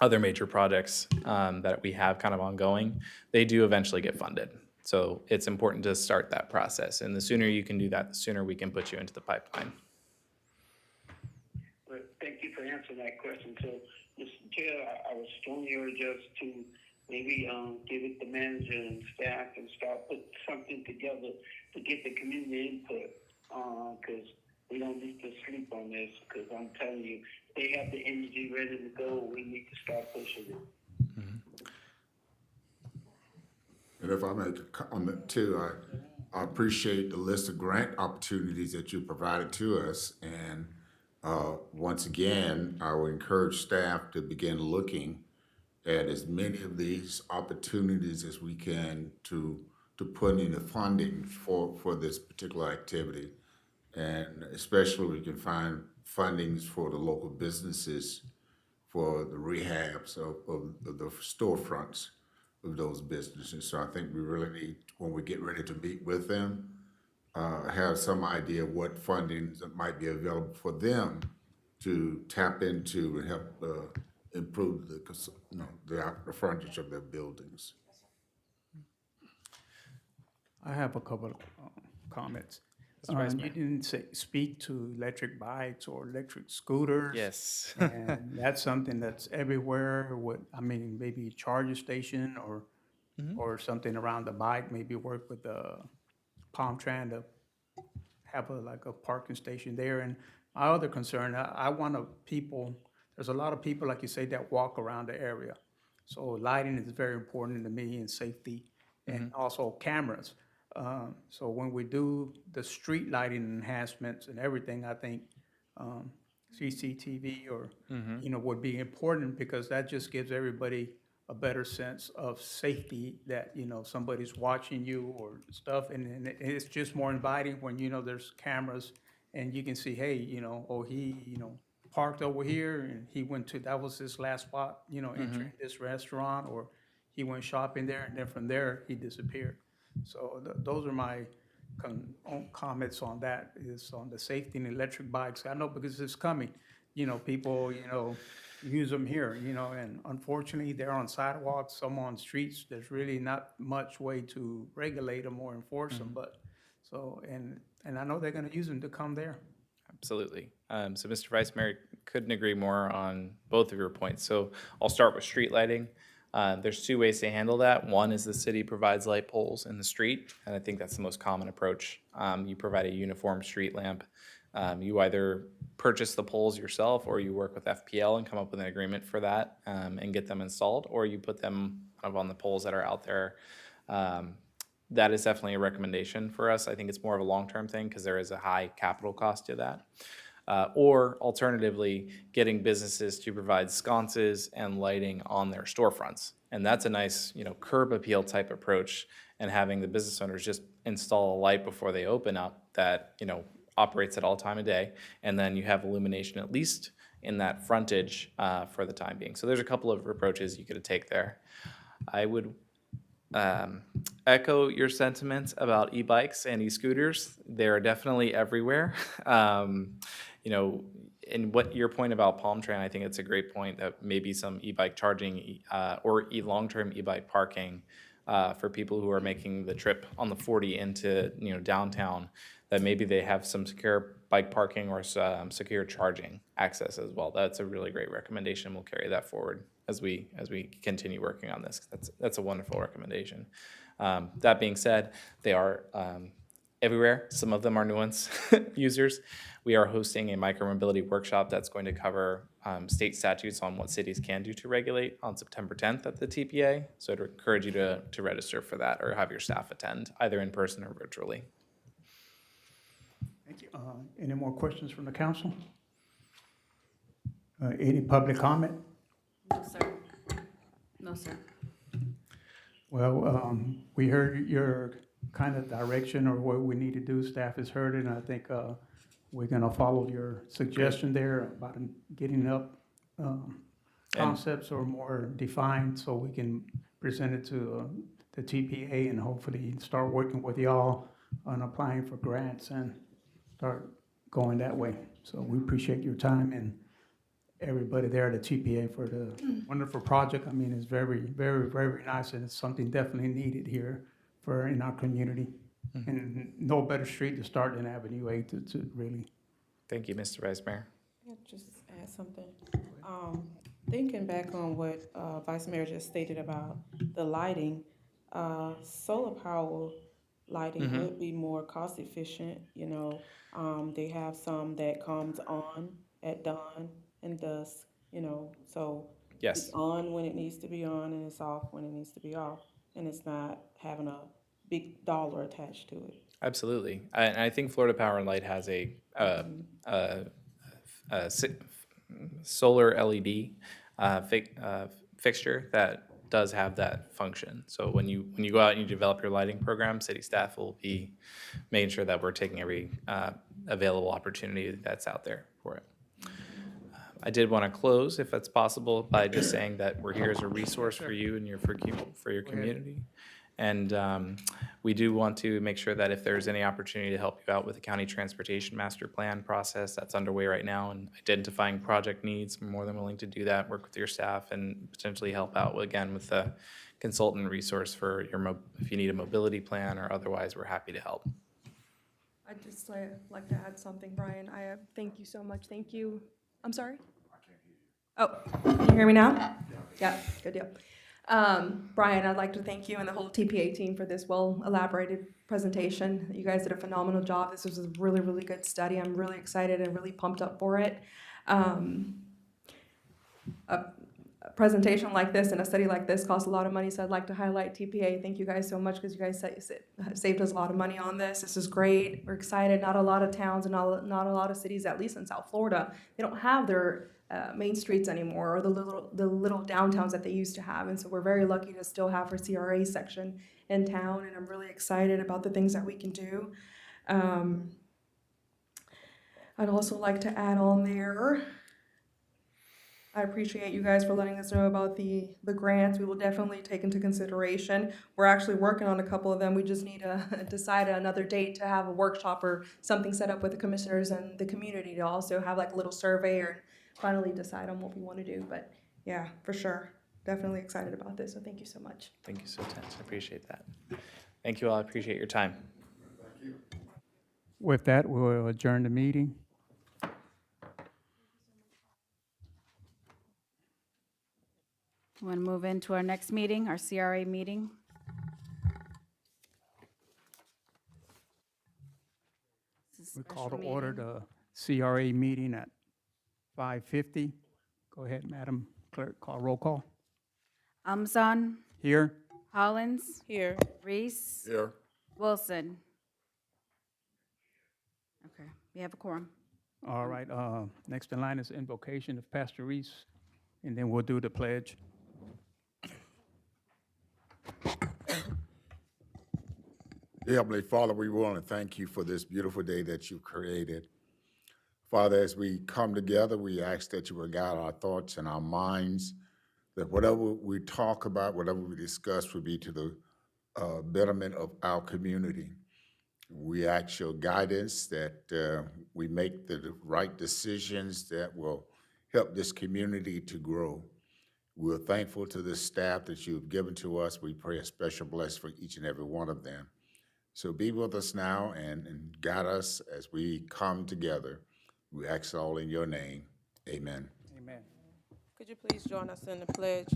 other major projects that we have kind of ongoing, they do eventually get funded. So it's important to start that process. And the sooner you can do that, the sooner we can put you into the pipeline. Well, thank you for answering that question. So, Mr. Chair, I was strongly urge us to maybe give it the manager and staff and start put something together to get the community input, because we don't need to sleep on this, because I'm telling you, they have the energy ready to go. We need to start pushing it. And if I make a comment too, I appreciate the list of grant opportunities that you provided to us. And once again, I would encourage staff to begin looking at as many of these opportunities as we can to put in the funding for this particular activity. And especially we can find fundings for the local businesses for the rehabs of the storefronts of those businesses. So I think we really need, when we get ready to meet with them, have some idea of what funding that might be available for them to tap into and help improve the frontage of their buildings. I have a couple of comments. Mr. Vice Mayor. You didn't speak to electric bikes or electric scooters. Yes. And that's something that's everywhere. Maybe a charger station or something around the bike, maybe work with Palm Tran to have a parking station there. And my other concern, I want there's a lot of people, like you say, that walk around the area. So lighting is very important to me, and safety, and also cameras. So when we do the street lighting enhancements and everything, I think CCTV would be important, because that just gives everybody a better sense of safety, that, somebody's watching you or stuff. And it's just more inviting when, there's cameras and you can see, hey, he, parked over here and that was his last spot, entering this restaurant, or he went shopping there, and then from there he disappeared. So those are my comments on that, is on the safety and electric bikes. I know because it's coming, people, use them here, and unfortunately they're on sidewalks, some on streets. There's really not much way to regulate them or enforce them, but and I know they're gonna use them to come there. Absolutely. So Mr. Vice Mayor, couldn't agree more on both of your points. So I'll start with street lighting. There's two ways to handle that. One is the city provides light poles in the street, and I think that's the most common approach. You provide a uniform street lamp. You either purchase the poles yourself, or you work with FPL and come up with an agreement for that and get them installed, or you put them kind of on the poles that are out there. That is definitely a recommendation for us. I think it's more of a long-term thing, because there is a high capital cost to that. Or alternatively, getting businesses to provide sconces and lighting on their storefronts. And that's a nice, curb appeal type approach, and having the business owners just install a light before they open up that, operates at all time of day. And then you have illumination, at least in that frontage, for the time being. So there's a couple of approaches you could take there. I would echo your sentiments about e-bikes and e-scooters. They're definitely everywhere. And what your point about Palm Tran, I think it's a great point, that maybe some e-bike charging or long-term e-bike parking for people who are making the trip on the 40 into downtown, that maybe they have some secure bike parking or secure charging access as well. That's a really great recommendation. We'll carry that forward as we continue working on this. That's a wonderful recommendation. That being said, they are everywhere. Some of them are nuance users. We are hosting a micromobility workshop that's going to cover state statutes on what cities can do to regulate on September 10th at the TPA. So I'd encourage you to register for that, or have your staff attend, either in person or virtually. Thank you. Any more questions from the council? Any public comment? No, sir. No, sir. Well, we heard your kind of direction or what we need to do. Staff has heard it, and I think, we're gonna follow your suggestion there about getting up concepts or more defined so we can present it to the TPA and hopefully start working with y'all on applying for grants and start going that way. So we appreciate your time and everybody there at the TPA for the wonderful project. I mean, it's very, very, very nice, and it's something definitely needed here in our community. And no better street to start than Avenue A to really. Thank you, Mr. Vice Mayor. Yeah, just add something. Thinking back on what Vice Mayor just stated about the lighting, solar power lighting would be more cost efficient, you know. They have some that comes on at dawn and dusk, you know, so Yes. it's on when it needs to be on and it's off when it needs to be off, and it's not having a big dollar attached to it. Absolutely. I think Florida Power and Light has a solar LED fixture that does have that function. So when you go out and you develop your lighting program, city staff will be making sure that we're taking every available opportunity that's out there for it. I did want to close, if that's possible, by just saying that we're here as a resource for you and for your community. And we do want to make sure that if there's any opportunity to help you out with the county transportation master plan process that's underway right now and identifying project needs, we're more than willing to do that, work with your staff, and potentially help out again with the consultant resource for if you need a mobility plan or otherwise, we're happy to help. I'd just like to add something, Brian. Thank you so much. Thank you. I'm sorry? I can't hear you. Oh, can you hear me now? Yeah, good deal. Brian, I'd like to thank you and the whole TPA team for this well-elaborated presentation. You guys did a phenomenal job. This was a really, really good study. I'm really excited and really pumped up for it. A presentation like this and a study like this costs a lot of money, so I'd like to highlight TPA. Thank you guys so much because you guys saved us a lot of money on this. This is great. We're excited. Not a lot of towns and not a lot of cities, at least in South Florida, they don't have their main streets anymore, or the little downtowns that they used to have, and so we're very lucky to still have our CRA section in town, and I'm really excited about the things that we can do. I'd also like to add on there, I appreciate you guys for letting us know about the grants. We will definitely take into consideration. We're actually working on a couple of them. We just need to decide another date to have a workshop or something set up with the commissioners and the community to also have like a little survey or finally decide on what we want to do. But yeah, for sure. Definitely excited about this. So thank you so much. Thank you so much. I appreciate that. Thank you all. I appreciate your time. With that, we'll adjourn the meeting. We want to move into our next meeting, our CRA meeting. This is a We call special to order meeting. the CRA meeting at 5:50. Go ahead, Madam Clerk, call roll call. Amazon, Here. Collins, Here. Reese, Here. Wilson. Okay, we have a quorum. All right, next in line is invocation of Pastor Reese, and then we'll do the pledge. Dear Heavenly Father, we want to thank you for this beautiful day that you've created. Father, as we come together, we ask that you will guide our thoughts and our minds, that whatever we talk about, whatever we discuss will be to the betterment of our community. We ask your guidance that we make the right decisions that will help this community to grow. We're thankful to the staff that you've given to us. We pray a special blessing for each and every one of them. So be with us now and guide us as we come together. We ask all in your name. Amen. Amen. Could you please join us in the pledge?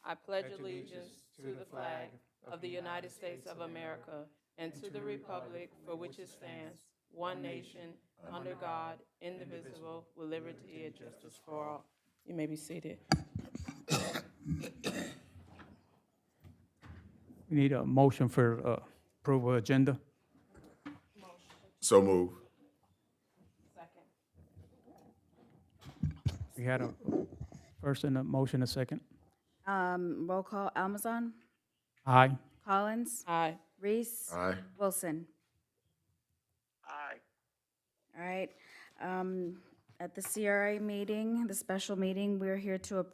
I pledge allegiance to the flag of the United States of America and to the republic for which it stands, one nation, under God, indivisible, with liberty and justice for all. You may be seated. We need a motion for approval agenda. So move. Second. We had a first and a motion, a second. Roll call, Amazon, Aye. Collins, Aye. Reese, Aye. Wilson. Aye. All right. At the CRA meeting, the special meeting, we're here to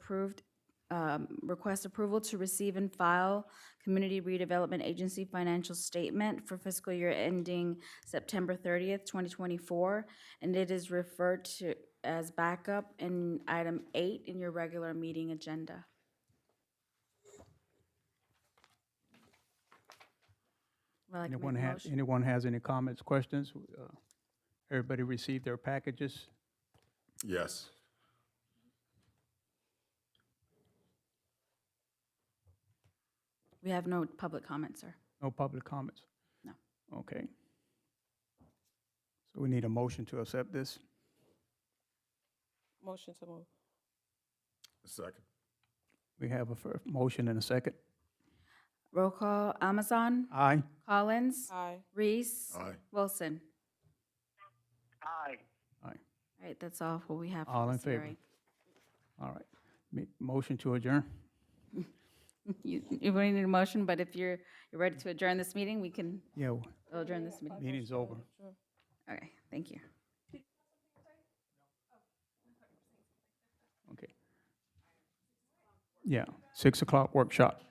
request approval to receive and file Community Redevelopment Agency financial statement for fiscal year ending September 30th, 2024, and it is referred to as backup in item 8 in your regular meeting agenda. Would like to make a motion? Anyone has any comments, questions? Everybody received their packages? Yes. We have no public comment, sir. No public comments? No. Okay. So we need a motion to accept this. Motion to move. Second. We have a motion and a second. Roll call, Amazon, Aye. Collins, Aye. Reese, Aye. Wilson. Aye. Aye. All right, that's all what we have All for in the CRA. favor? All right. Motion to adjourn? You really need a motion, but if you're ready to adjourn this meeting, we can Yeah, adjourn this meeting. meeting's over. Okay, thank you. Okay. Yeah, 6 o'clock workshop.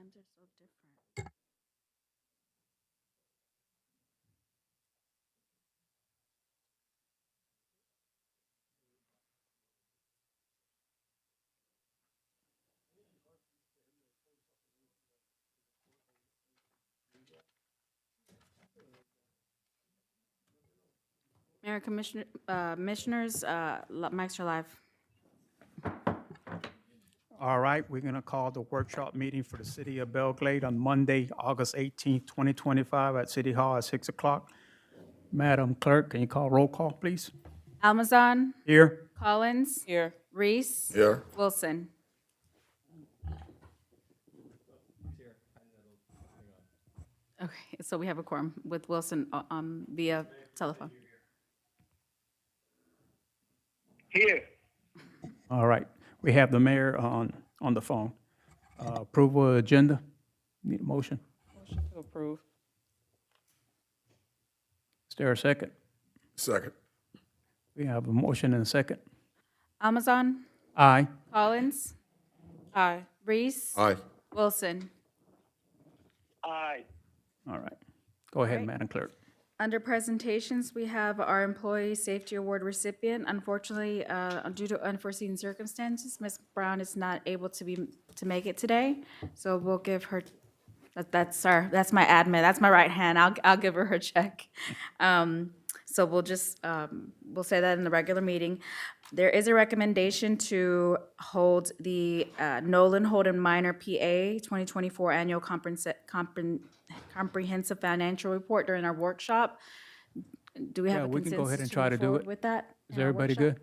Times are so different. Mayor, Commissioners, mics are live. All right, we're gonna call the workshop meeting for the city of Belle Glade on Monday, August 18th, 2025 at City Hall at 6 o'clock. Madam Clerk, can you call roll call, please? Almazan, Here? Collins. Here. Reese. Here. Wilson. Okay, so we have a quorum with Wilson via telephone. Here. All right, we have the mayor on the phone. Approval of agenda, need a motion? Motion to approve. Is there a second? Second. We have a motion and a second. Almazan, Aye. Collins, Aye. Reese. Aye. Wilson. Aye. All right, go ahead, right. Madam Clerk. Under presentations, we have our Employee Safety Award recipient. Unfortunately, due to unforeseen circumstances, Ms. Brown is not able to make it today. So we'll give her, that's my admin, that's my right hand. I'll give her her check. So we'll just, we'll say that in the regular meeting. There is a recommendation to hold the Nolan Holden Minor PA 2024 Annual Comprehensive Financial Report during our workshop. Do we have Yeah, a we can go ahead consensus and to try move to do forward it. with that? Is in our everybody workshop?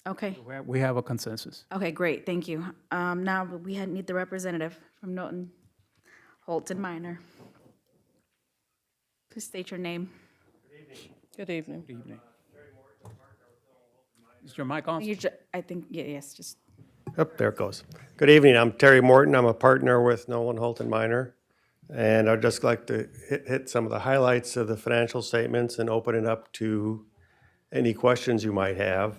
good? Okay, We have a consensus. okay, great, thank you. Now we need the representative from Norton Holton Minor. Please state your name. Good evening. Good evening. Is your mic on? I think, yes, just, Yep, there it goes. Good evening, I'm Terry Morton, I'm a partner with Nolan Holton Minor. And I'd just like to hit some of the highlights of the financial statements and open it up to any questions you might have.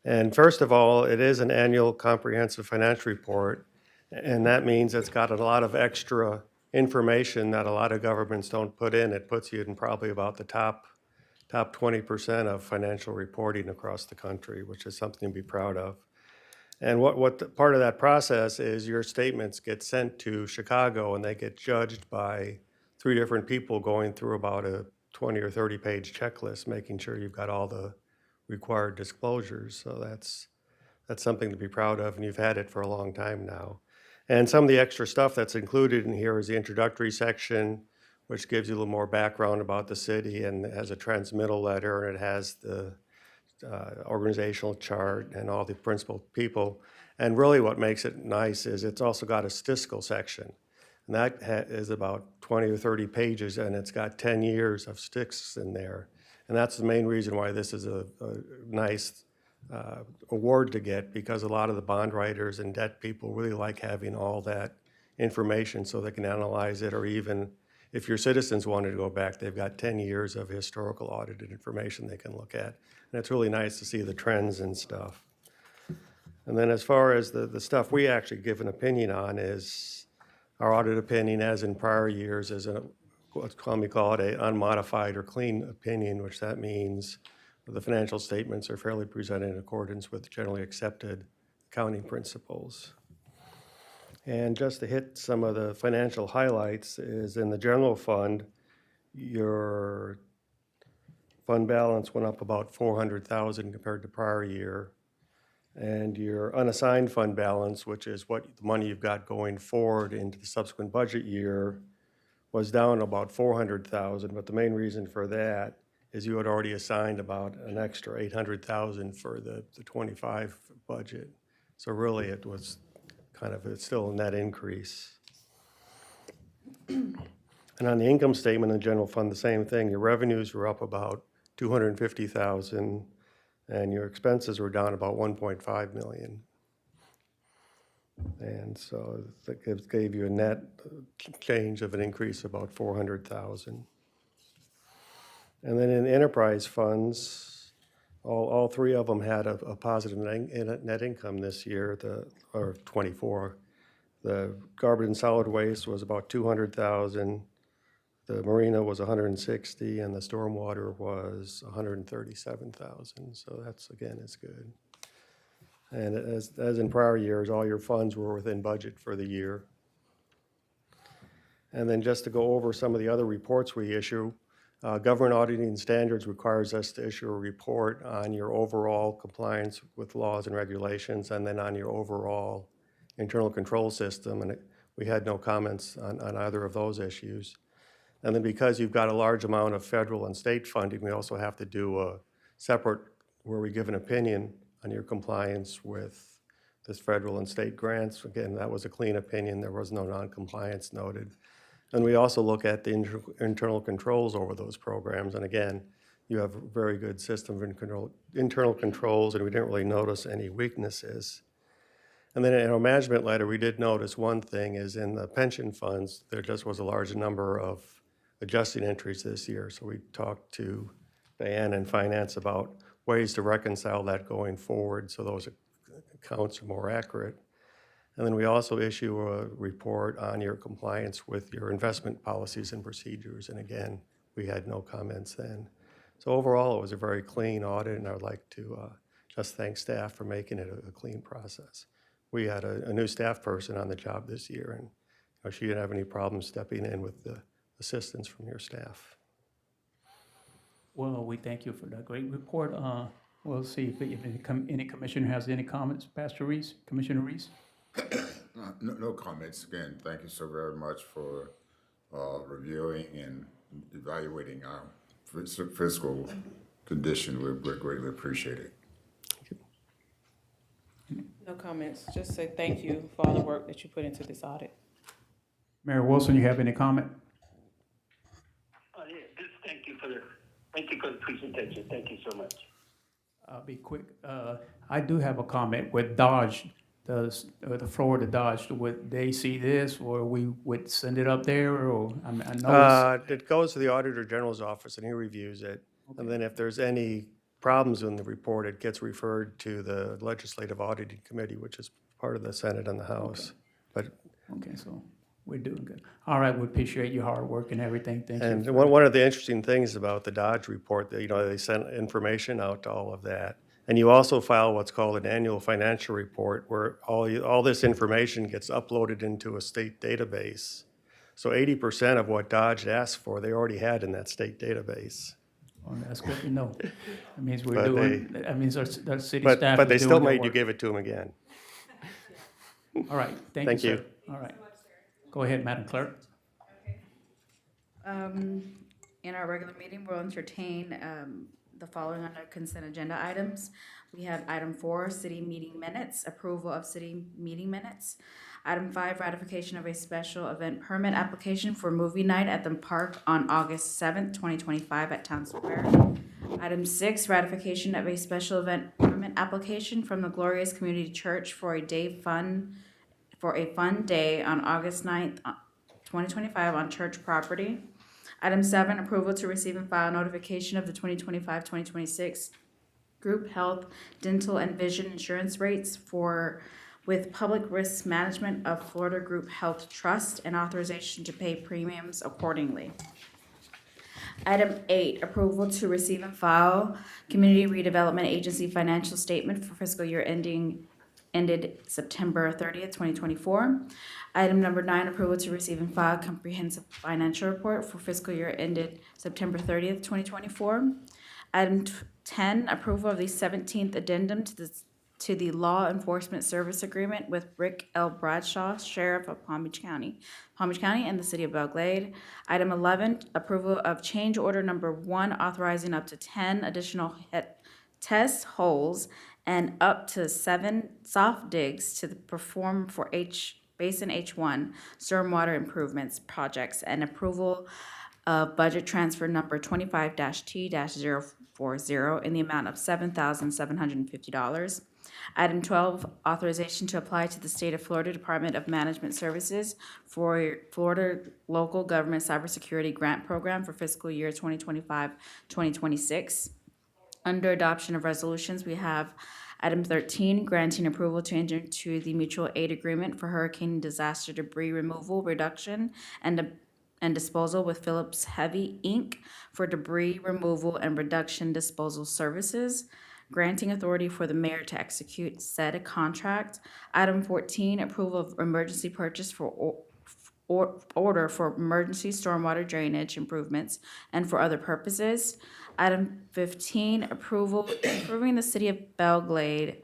And first of all, it is an annual comprehensive financial report, and that means it's got a lot of extra information that a lot of governments don't put in. It puts you in probably about the top 20% of financial reporting across the country, which is something to be proud of. And part of that process is your statements get sent to Chicago and they get judged by 3 different people going through about a 20 or 30 page checklist, making sure you've got all the required disclosures. So that's something to be proud of, and you've had it for a long time now. And some of the extra stuff that's included in here is the introductory section, which gives you a little more background about the city, and it has a transmittal letter, and it has the organizational chart and all the principal people. And really what makes it nice is it's also got a statistical section. And that is about 20 or 30 pages, and it's got 10 years of statistics in there. And that's the main reason why this is a nice award to get, because a lot of the bond writers and debt people really like having all that information so they can analyze it, or even if your citizens wanted to go back, they've got 10 years of historical audited information they can look at. And it's really nice to see the trends and stuff. And then as far as the stuff we actually give an opinion on is our audit opinion, as in prior years, is we call it an unmodified or clean opinion, which that means the financial statements are fairly presented in accordance with generally accepted accounting principles. And just to hit some of the financial highlights is in the general fund, your fund balance went up about $400,000 compared to prior year. And your unassigned fund balance, which is what the money you've got going forward into the subsequent budget year, was down about $400,000. But the main reason for that is you had already assigned about an extra $800,000 for the 25 budget. So really it was it's still a net increase. And on the income statement in the general fund, the same thing. Your revenues were up about $250,000, and your expenses were down about $1.5 million. And so that gave you a net change of an increase of about $400,000. And then in enterprise funds, all 3 of them had a positive net income this year, or 24. The garbage and solid waste was about 200,000. The marina was 160, and the stormwater was 137,000. So that's, again, is good. And as in prior years, all your funds were within budget for the year. And then just to go over some of the other reports we issue, government auditing standards requires us to issue a report on your overall compliance with laws and regulations, and then on your overall internal control system. And we had no comments on either of those issues. And then because you've got a large amount of federal and state funding, we also have to do a separate, where we give an opinion on your compliance with this federal and state grants. Again, that was a clean opinion. There was no non-compliance noted. And we also look at the internal controls over those programs. And again, you have a very good system of internal controls, and we didn't really notice any weaknesses. And then in our management letter, we did notice one thing is in the pension funds, there just was a large number of adjusting entries this year. So we talked to Diane and Finance about ways to reconcile that going forward so those accounts are more accurate. And then we also issue a report on your compliance with your investment policies and procedures. And again, we had no comments then. So overall, it was a very clean audit, and I would like to just thank staff for making it a clean process. We had a new staff person on the job this year, and she didn't have any problems stepping in with the assistance from your staff. Well, we thank you for that great report. We'll see if any commissioner has any comments. Pastor Reese, Commissioner Reese? No comments. Again, thank you so very much for reviewing and evaluating our fiscal condition. We greatly appreciate it. No comments. Just say thank you for all the work that you put into this audit. Mayor Wilson, you have any comment? Yeah, just thank you for the presentation. Thank you so much. I'll be quick. I do have a comment with Dodge. Does the Florida Dodge, would they see this, or we would send it up there, or I know It goes to the Auditor General's office, and he reviews it. And then if there's any problems in the report, it gets referred to the Legislative Auditing Committee, which is part of the Senate and the House. But okay, so we're doing good. All right, we appreciate your hard work and everything. Thank and you. one of the interesting things about the Dodge report, that they sent information out to all of that. And you also file what's called an annual financial report, where all this information gets uploaded into a state database. So 80% of what Dodge asked for, they already had in that state database. Well, that's good to know. That means we're But doing, that means our city staff But they is still doing their made you work. give it to them again. All right, thank you, Thank sir. you. All right. Go ahead, Madam Clerk. In our regular meeting, we'll entertain the following under consent agenda items. We have item 4, city meeting minutes, approval of city meeting minutes. Item 5, ratification of a special event permit application for movie night at the park on August 7th, 2025 at Town Square. Item 6, ratification of a special event permit application from the Glorious Community Church for a fun day on August 9th, 2025 on church property. Item 7, approval to receive and file notification of the 2025-2026 group health, dental, and vision insurance rates with Public Risk Management of Florida Group Health Trust, and authorization to pay premiums accordingly. Item 8, approval to receive and file Community Redevelopment Agency financial statement for fiscal year ended September 30th, 2024. Item number 9, approval to receive and file comprehensive financial report for fiscal year ended September 30th, 2024. Item 10, approval of the 17th addendum to the Law Enforcement Service Agreement with Rick L. Bradshaw, Sheriff of Palm Beach County, and the City of Belle Glade. Item 11, approval of change order number 1, authorizing up to 10 additional test holes and up to 7 soft digs to perform for Basin H1 stormwater improvements projects, and approval of budget transfer number 25-T-040 in the amount of $7,750. Item 12, authorization to apply to the State of Florida Department of Management Services for Florida Local Government Cybersecurity Grant Program for fiscal year 2025-2026. Under adoption of resolutions, we have Item 13, granting approval to enter into the mutual aid agreement for hurricane disaster debris removal, reduction, and disposal with Phillips Heavy, Inc. for debris removal and reduction disposal services, granting authority for the mayor to execute said contract. Item 14, approval of emergency purchase for order for emergency stormwater drainage improvements and for other purposes. Item 15, approving the City of Belle Glade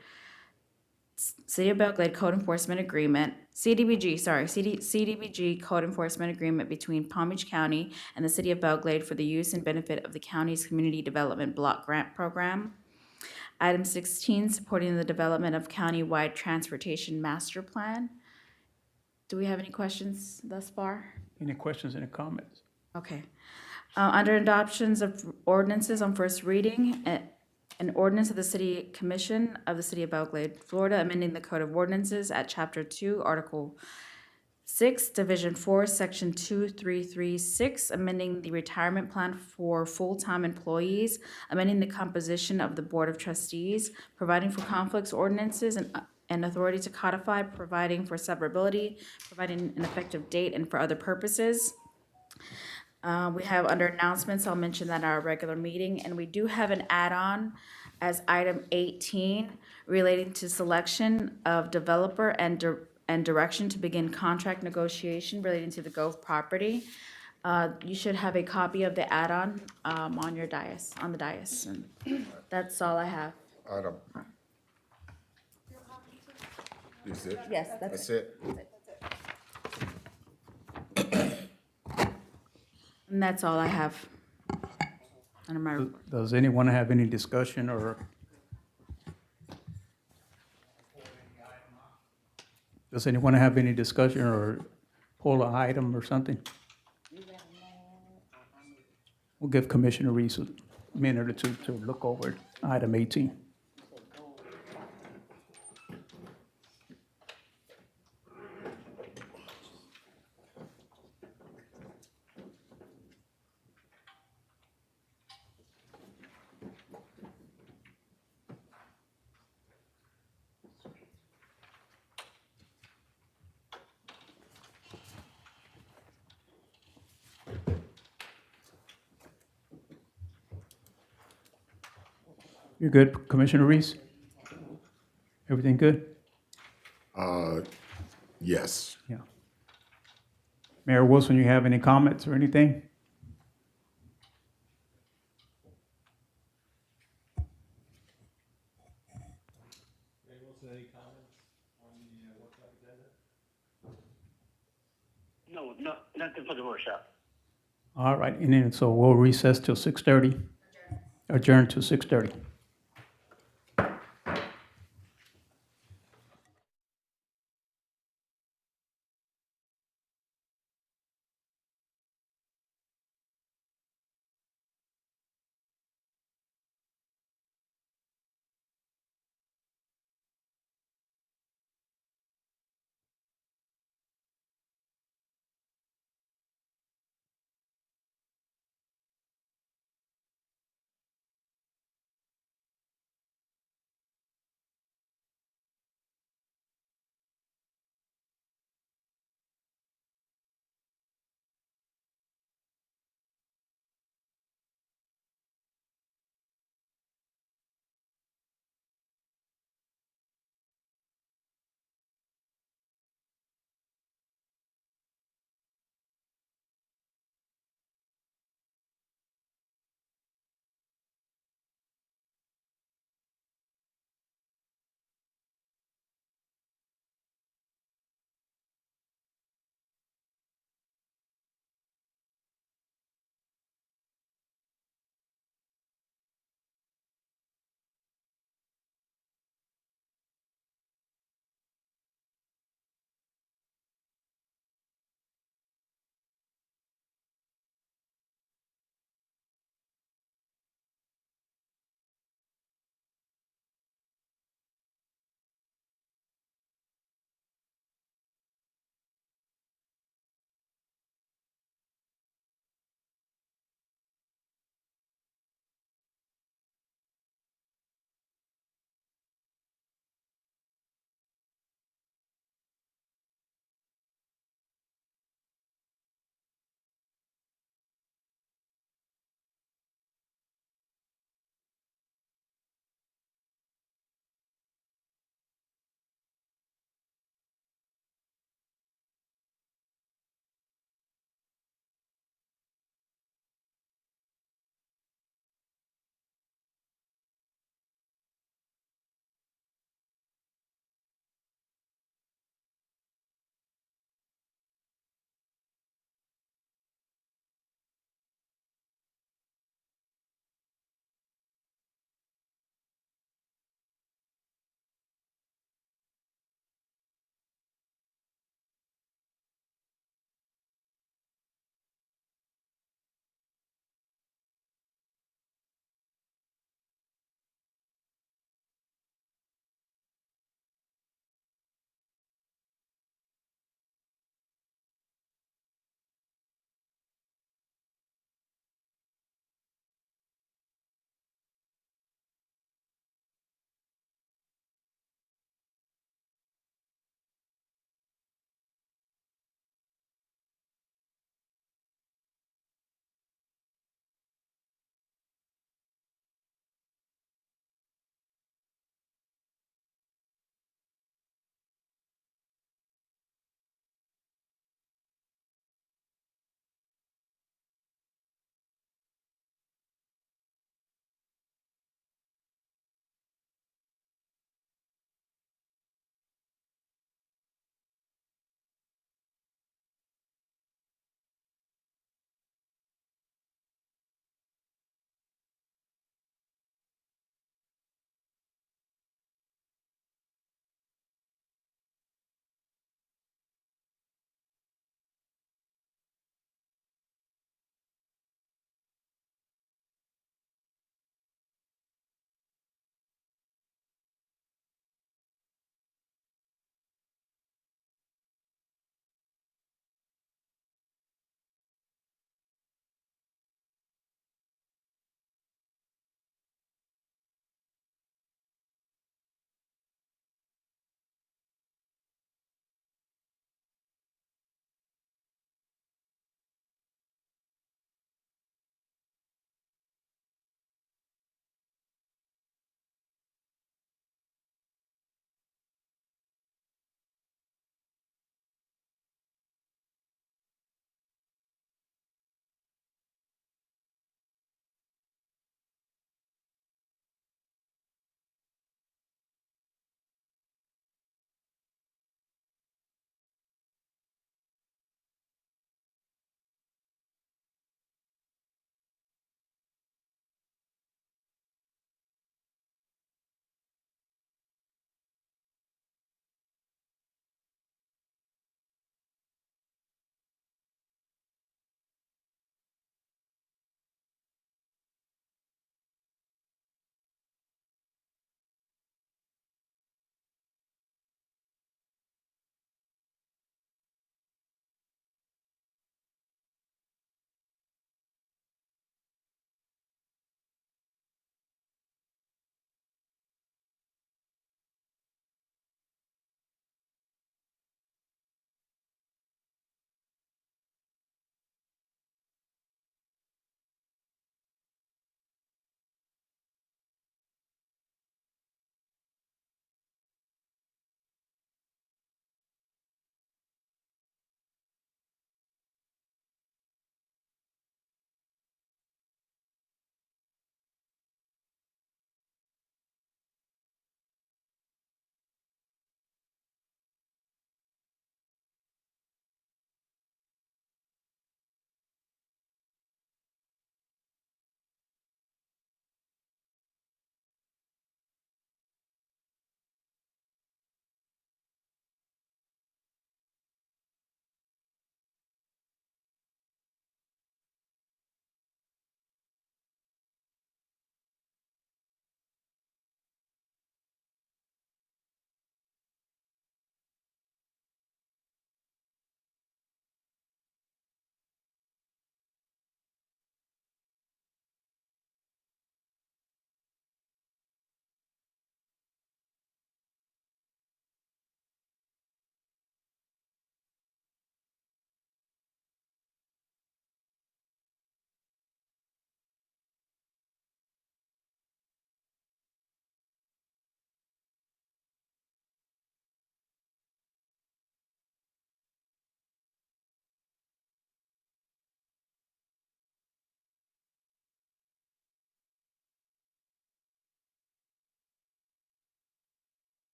Code Enforcement Agreement, CDBG Code Enforcement Agreement between Palm Beach County and the City of Belle Glade for the use and benefit of the county's Community Development Block Grant Program. Item 16, supporting the development of countywide transportation master plan. Do we have any questions thus far? Any questions, any comments? Okay. Under adoptions of ordinances on first reading, an ordinance of the City Commission of the City of Belle Glade, Florida, amending the Code of Ordinances at Chapter 2, Article 6, Division 4, Section 2336, amending the retirement plan for full-time employees, amending the composition of the Board of Trustees, providing for conflicts ordinances and authority to codify, providing for severability, providing an effective date, and for other purposes. We have under announcements, I'll mention that at our regular meeting, and we do have an add-on as item 18 relating to selection of developer and direction to begin contract negotiation relating to the Gove property. You should have a copy of the add-on on your dais, on the dais, and that's all I have. Item. Is it? Yes, That's it? And that's all I have under my report. Does anyone have any discussion or? Does anyone have any discussion or pull an item or something? We'll give Commissioner Reese a minute or two to look over item 18. You're good, Commissioner Reese? Everything good? Yes. Yeah. Mayor Wilson, you have any comments or anything? No, nothing for the workshop. All right, and then, so we'll recess till 6:30. Adjourn till 6:30.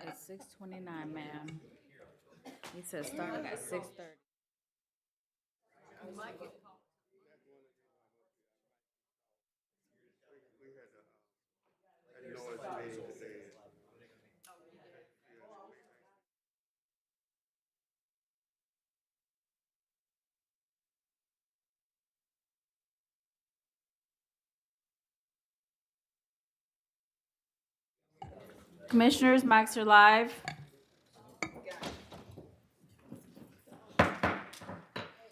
It's 6:29, ma'am. He said starting at 6:30. Commissioners, mics are live.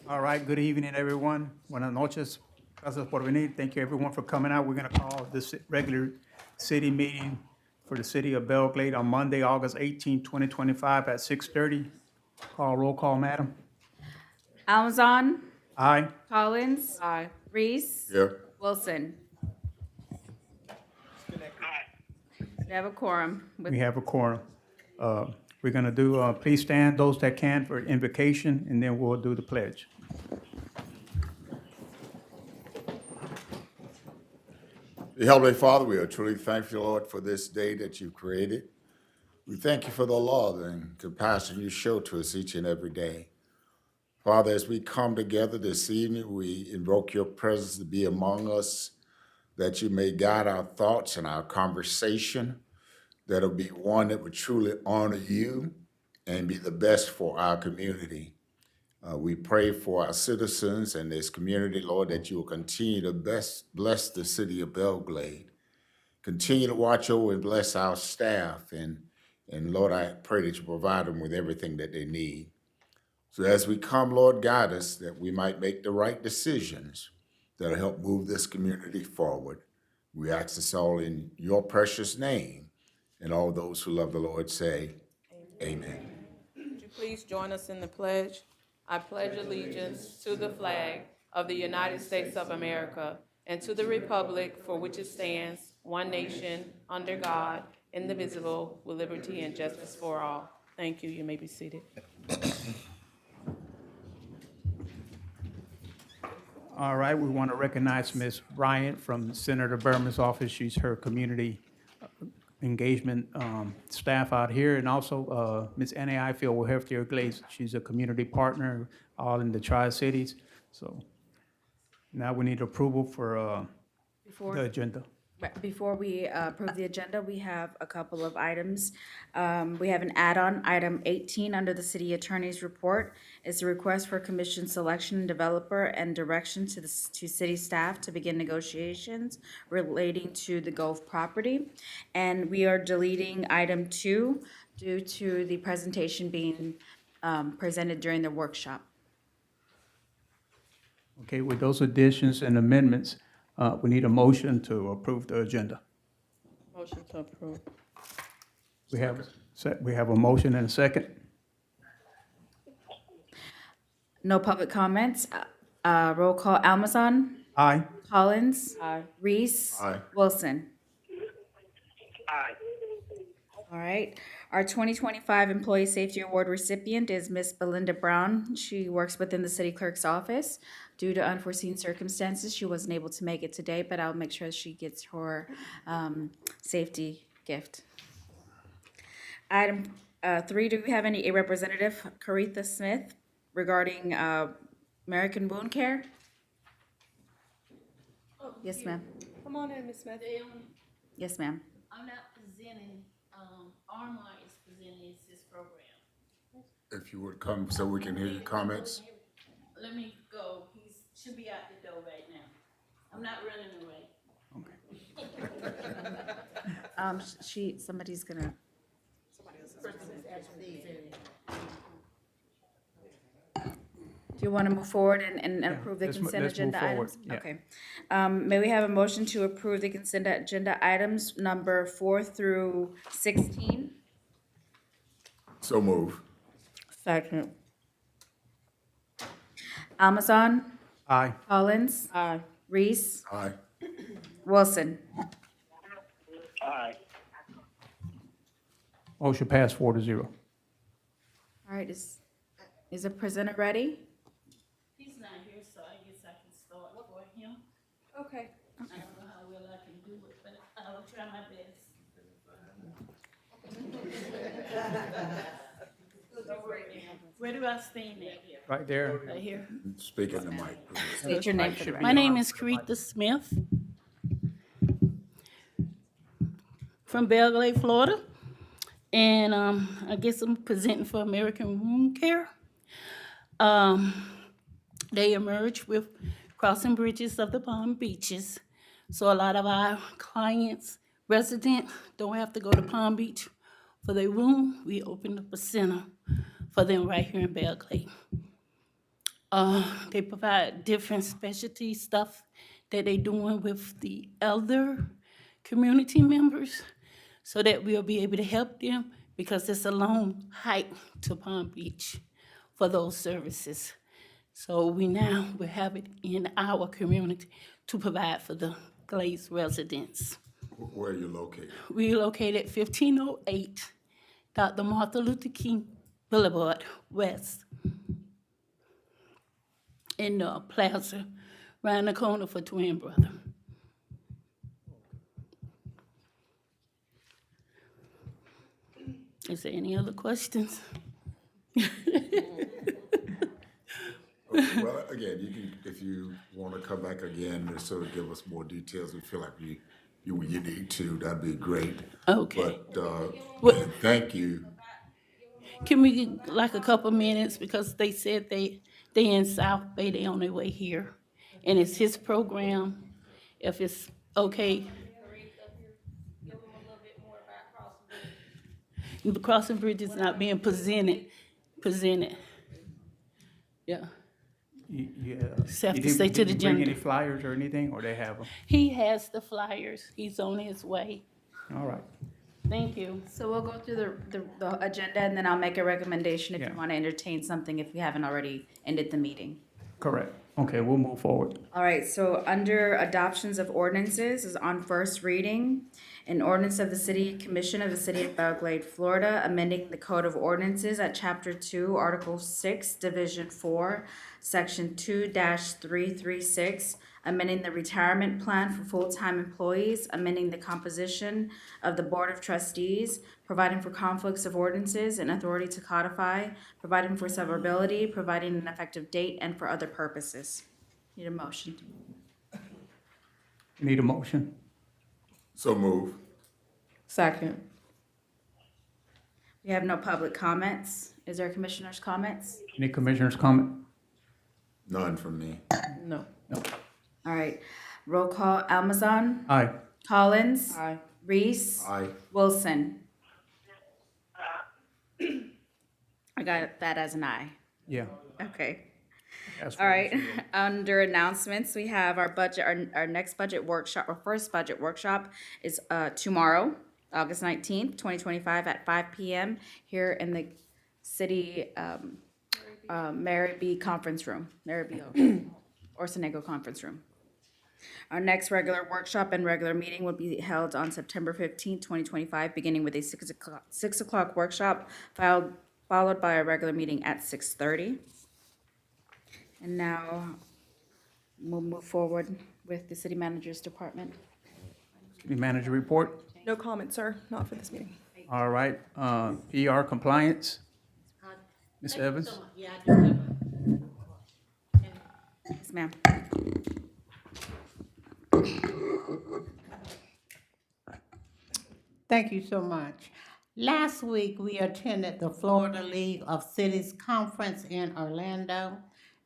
All right, good evening, everyone. Buenas noches. Gracias por venir. Thank you, everyone, for coming out. We're going to call this regular city meeting for the city of Belle Glade on Monday, August 18, 2025 at 6:30. Roll call, madam. Almazan, Aye. Collins. Aye. Reese. Yeah. Wilson. We have a quorum. We have a quorum. We're going to do, please stand, those that can, for invocation, and then we'll do the pledge. Heavenly Father, we are truly thankful, Lord, for this day that you've created. We thank you for the love and compassion you show to us each and every day. Father, as we come together this evening, we invoke your presence to be among us, that you may guide our thoughts and our conversation, that it'll be one that would truly honor you and be the best for our community. We pray for our citizens and this community, Lord, that you will continue to bless the city of Belle Glade. Continue to watch over and bless our staff. And Lord, I pray that you provide them with everything that they need. So as we come, Lord, guide us that we might make the right decisions that will help move this community forward. We ask this all in your precious name. And all those who love the Lord say, amen. Would you please join us in the pledge? I pledge allegiance to the flag of the United States of America and to the republic for which it stands, one nation, under God, indivisible, with liberty and justice for all. Thank you. You may be seated. All right, we want to recognize Ms. Bryant from Senator Berman's office. She's her community engagement staff out here, and also Ms. Annie Ifield with Healthcare Glades. She's a community partner all in the Tri-Cities. So now we need approval for the agenda. Before we approve the agenda, we have a couple of items. We have an add-on, item 18, under the city attorney's report. It's a request for commission selection, developer, and direction to city staff to begin negotiations relating to the Gulf property. And we are deleting item 2 due to the presentation being presented during the workshop. Okay, with those additions and amendments, we need a motion to approve the agenda. Motion to approve. We have a motion and a second. No public comments. Roll call, Almazan, Aye. Collins. Aye. Reese. Aye. Wilson. Aye. All right. Our 2025 Employee Safety Award recipient is Miss Belinda Brown. She works within the city clerk's office. Due to unforeseen circumstances, she wasn't able to make it today, but I'll make sure she gets her safety gift. Item 3, do we have any representative, Caretha Smith, regarding American Wound Care? Yes, ma'am. Come on in, Ms. Smith. Yes, ma'am. I'm not presenting, Armar is presenting his program. If you would come so we can hear your comments. Let me go, he should be out the door right now. I'm not running away. Somebody's gonna. Do you want to move forward and approve the let's consent move agenda forward, items? yeah. Okay. May we have a motion to approve the consent agenda items number 4 through 16? So move. Second. Almazan, Aye. Collins, Aye. Reese, Aye. Wilson. Aye. Motion passed 4-0. All right, is the presenter ready? He's not here, so I guess I can start for him. Okay. I don't know how well I can do it, but I'll try my best. Where do I stand at here? Right there. Right here. Speak in the mic, please. State your name for the Should be My record. name is Caretha Smith from Belle Glade, Florida. And I guess I'm presenting for American Wound Care. They emerged with crossing bridges of the Palm Beaches. So a lot of our clients, residents, don't have to go to Palm Beach for their wound. We opened up a center for them right here in Belle Glade. They provide different specialty stuff that they doing with the elder community members so that we'll be able to help them because it's a long hike to Palm Beach for those services. So we have it in our community to provide for the Glades residents. Where are you located? We located 1508 Dr. Martin Luther King Boulevard West in the plaza, around the corner for Twin Brother. Is there any other questions? Well, again, you can, if you want to come back again and sort of give us more details, we feel like you need to, that'd be great. Okay. But, thank you. Can we get like a couple minutes, because they said they in South Bay, they on their way here. And it's his program, if it's okay. The crossing bridge is not being presented. Yeah. Yeah. So have You to didn't- stay to the didn't bring agenda. any flyers or anything, or they have them? He has the flyers. He's on his way. All right. Thank you. So we'll go through the agenda, and then I'll make a recommendation if you Yeah. want to entertain something, if we haven't already ended the meeting. Correct. Okay, we'll move forward. All right, so under adoptions of ordinances is on first reading. An ordinance of the City Commission of the City of Belle Glade, Florida, amending the Code of Ordinances at Chapter 2, Article 6, Division 4, Section 2-336, amending the retirement plan for full-time employees, amending the composition of the Board of Trustees, providing for conflicts of ordinances and authority to codify, providing for severability, providing an effective date, and for other purposes. Need a motion. Need a motion? So move. Second. We have no public comments. Is there commissioners' comments? Any commissioners comment? None from me. No. No. All right, roll call, Almazan, Aye. Collins, Aye. Reese, Aye. Wilson. I got that as an aye. Yeah. Okay. That's All right, what under announcements, we have our budget, our next budget workshop, our first budget workshop is tomorrow, August 19th, 2025 at 5 p.m. here in the city Mary B. Conference Room, Mary B. Orsonego Conference Room. Our next regular workshop and regular meeting will be held on September 15th, 2025, beginning with a 6 o'clock workshop, followed by a regular meeting at 6:30. And now we'll move forward with the city manager's department. City manager report. No comment, sir, not for this meeting. All right, ER compliance. Ms. Evans? Yeah, I do have Yes, ma'am. Thank you so much. Last week, we attended the Florida League of Cities Conference in Orlando,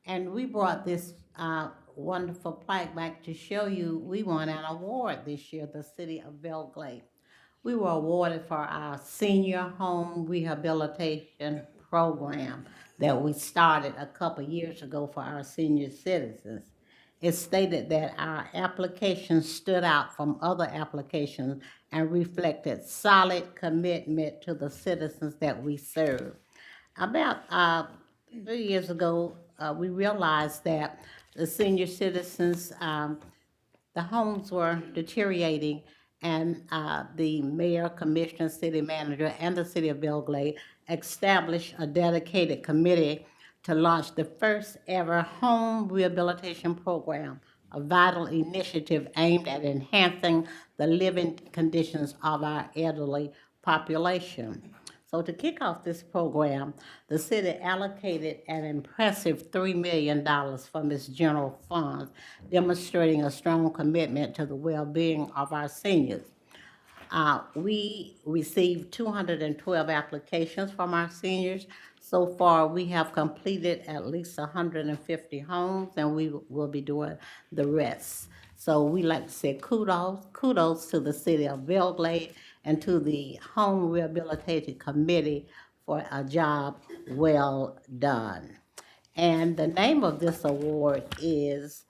and we brought this wonderful plaque back to show you we won an award this year, the City of Belle Glade. We were awarded for our senior home rehabilitation program that we started a couple years ago for our senior citizens. It stated that our application stood out from other applications and reflected solid commitment to the citizens that we serve. About 3 years ago, we realized that the senior citizens, the homes were deteriorating, and the mayor, commissioner, city manager, and the city of Belle Glade established a dedicated committee to launch the first ever home rehabilitation program, a vital initiative aimed at enhancing the living conditions of our elderly population. So to kick off this program, the city allocated an impressive $3 million from its general funds, demonstrating a strong commitment to the well-being of our seniors. We received 212 applications from our seniors. So far, we have completed at least 150 homes, and we will be doing the rest. So we like to say kudos to the city of Belle Glade and to the Home Rehabilitation Committee for a job well done. And the name of this award is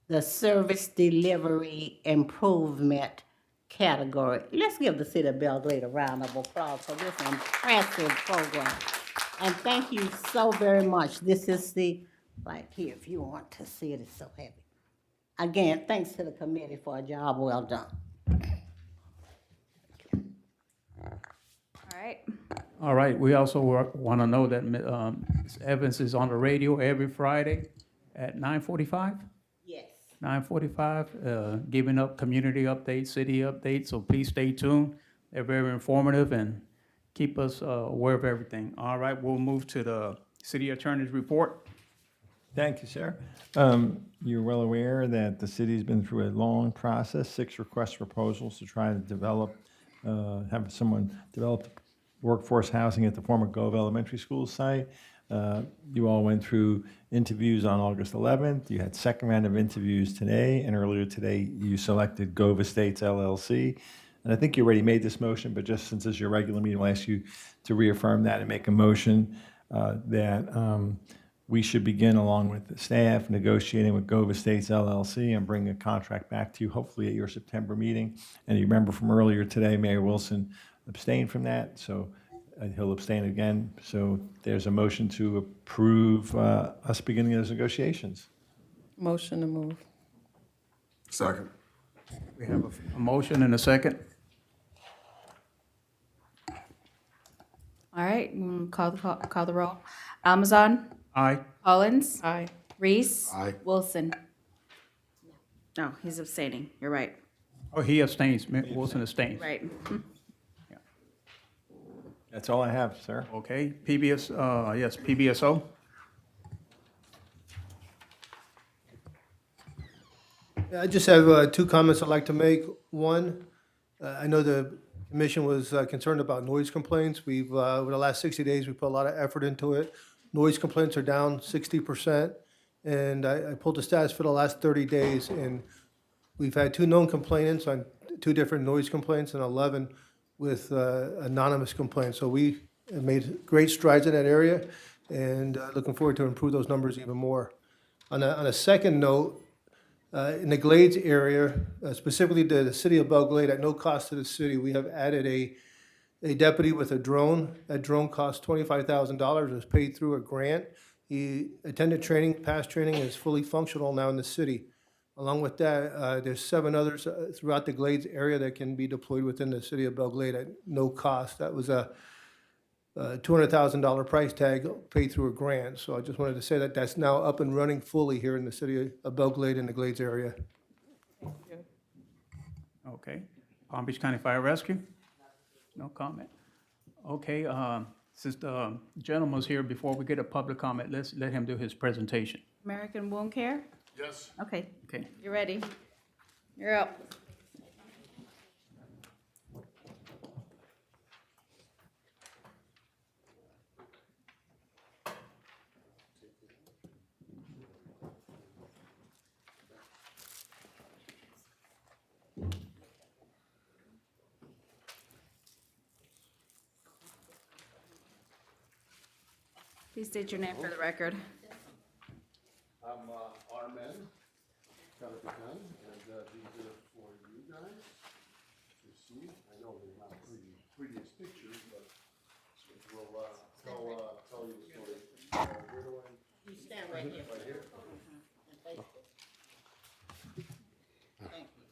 the Service Delivery Improvement category. Let's give the city of Belle Glade a round of applause for this impressive program. And thank you so very much. This is the, right here, if you want to see it, it's so heavy. Again, thanks to the committee for a job well done. All right. All right, we also want to know that Ms. Evans is on the radio every Friday at 9:45? Yes. 9:45, giving up community updates, city updates, so please stay tuned. They're very informative and keep us aware of everything. All right, we'll move to the city attorney's report. Thank you, sir. You're well aware that the city's been through a long process, 6 request proposals to try to develop, have someone develop workforce housing at the former Gove Elementary School site. You all went through interviews on August 11th. You had second round of interviews today, and earlier today you selected Gove Estates LLC. And I think you already made this motion, but just since it's your regular meeting, we'll ask you to reaffirm that and make a motion that we should begin, along with the staff, negotiating with Gove Estates LLC and bring a contract back to you, hopefully at your September meeting. And you remember from earlier today, Mayor Wilson abstained from that, so he'll abstain again. So there's a motion to approve us beginning those negotiations. Motion to move. Second. We have a motion and a second. All right, call the roll. Amazon, Aye. Collins, Aye. Reese. Aye. Wilson. No, he's abstaining. You're right. Oh, he abstains, Wilson abstains. Right. That's all I have, sir. Okay, PBS, yes, PBSO. I just have 2 comments I'd like to make. One, I know the commission was concerned about noise complaints. We've, over the last 60 days, we put a lot of effort into it. Noise complaints are down 60%, and I pulled the stats for the last 30 days, and we've had 2 known complainants on 2 different noise complaints and 11 with anonymous complaints. So we have made great strides in that area, and looking forward to improve those numbers even more. On a second note, in the Glades area, specifically the city of Belle Glade, at no cost to the city, we have added a deputy with a drone. That drone cost $25,000. It was paid through a grant. He attended training, past training, and is fully functional now in the city. Along with that, there's 7 others throughout the Glades area that can be deployed within the city of Belle Glade at no cost. That was a $200,000 price tag paid through a grant. So I just wanted to say that that's now up and running fully here in the city of Belle Glade and the Glades area. Okay. Palm Beach County Fire Rescue? No comment. Okay, since the gentleman's here, before we get a public comment, let's let him do his presentation. American Wound Care? Yes. Okay, Okay. you're ready. You're up. Please state your name for the record. I'm Armen Karapitan, and these are for you guys to see. I know they're not prettiest pictures, but it will tell you the story. Where do I? You stand right here. Right here? Thank you. Thank you.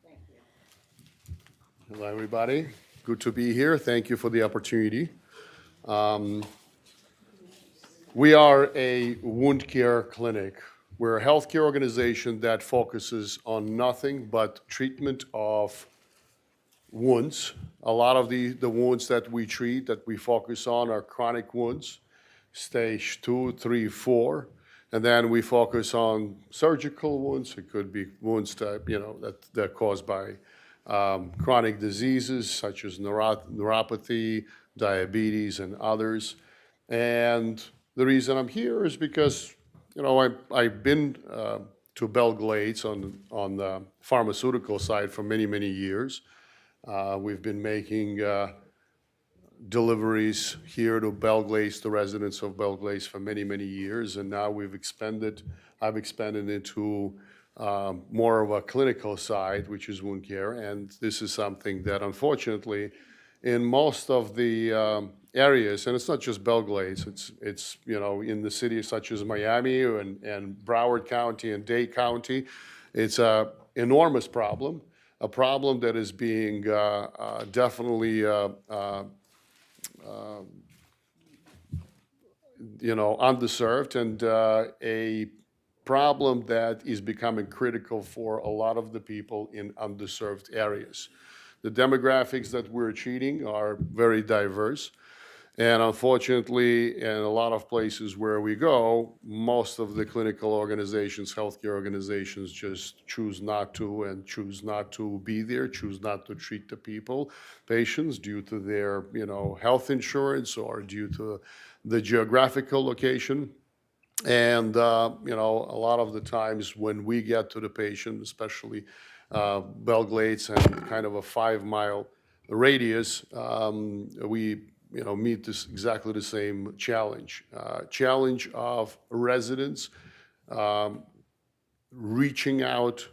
Thank you. Hello, everybody. Good to be here. Thank you for the opportunity. We are a wound care clinic We're a healthcare organization that focuses on nothing but treatment of wounds. A lot of the wounds that we treat, that we focus on, are chronic wounds, stage 2, 3, 4. And then we focus on surgical wounds. It could be wounds that, that are caused by chronic diseases such as neuropathy, diabetes, and others. And the reason I'm here is because, I've been to Belle Glades on the pharmaceutical side for many, many years. We've been making deliveries here to Belle Glade, the residents of Belle Glade, for many, many years, and now I've expanded into more of a clinical side, which is wound care, and this is something that unfortunately, in most of the areas, and it's not just Belle Glade, it's in the cities such as Miami and Broward County and Dade County, it's an enormous problem, a problem that is being definitely underserved, and a problem that is becoming critical for a lot of the people in underserved areas. The demographics that we're treating are very diverse, and unfortunately, in a lot of places where we go, most of the clinical organizations, healthcare organizations, just choose not to be there, choose not to treat the patients due to their, health insurance or due to the geographical location. And, a lot of the times when we get to the patient, especially Belle Glade and kind of a 5-mile radius, we meet exactly the same challenge. Challenge of residents reaching out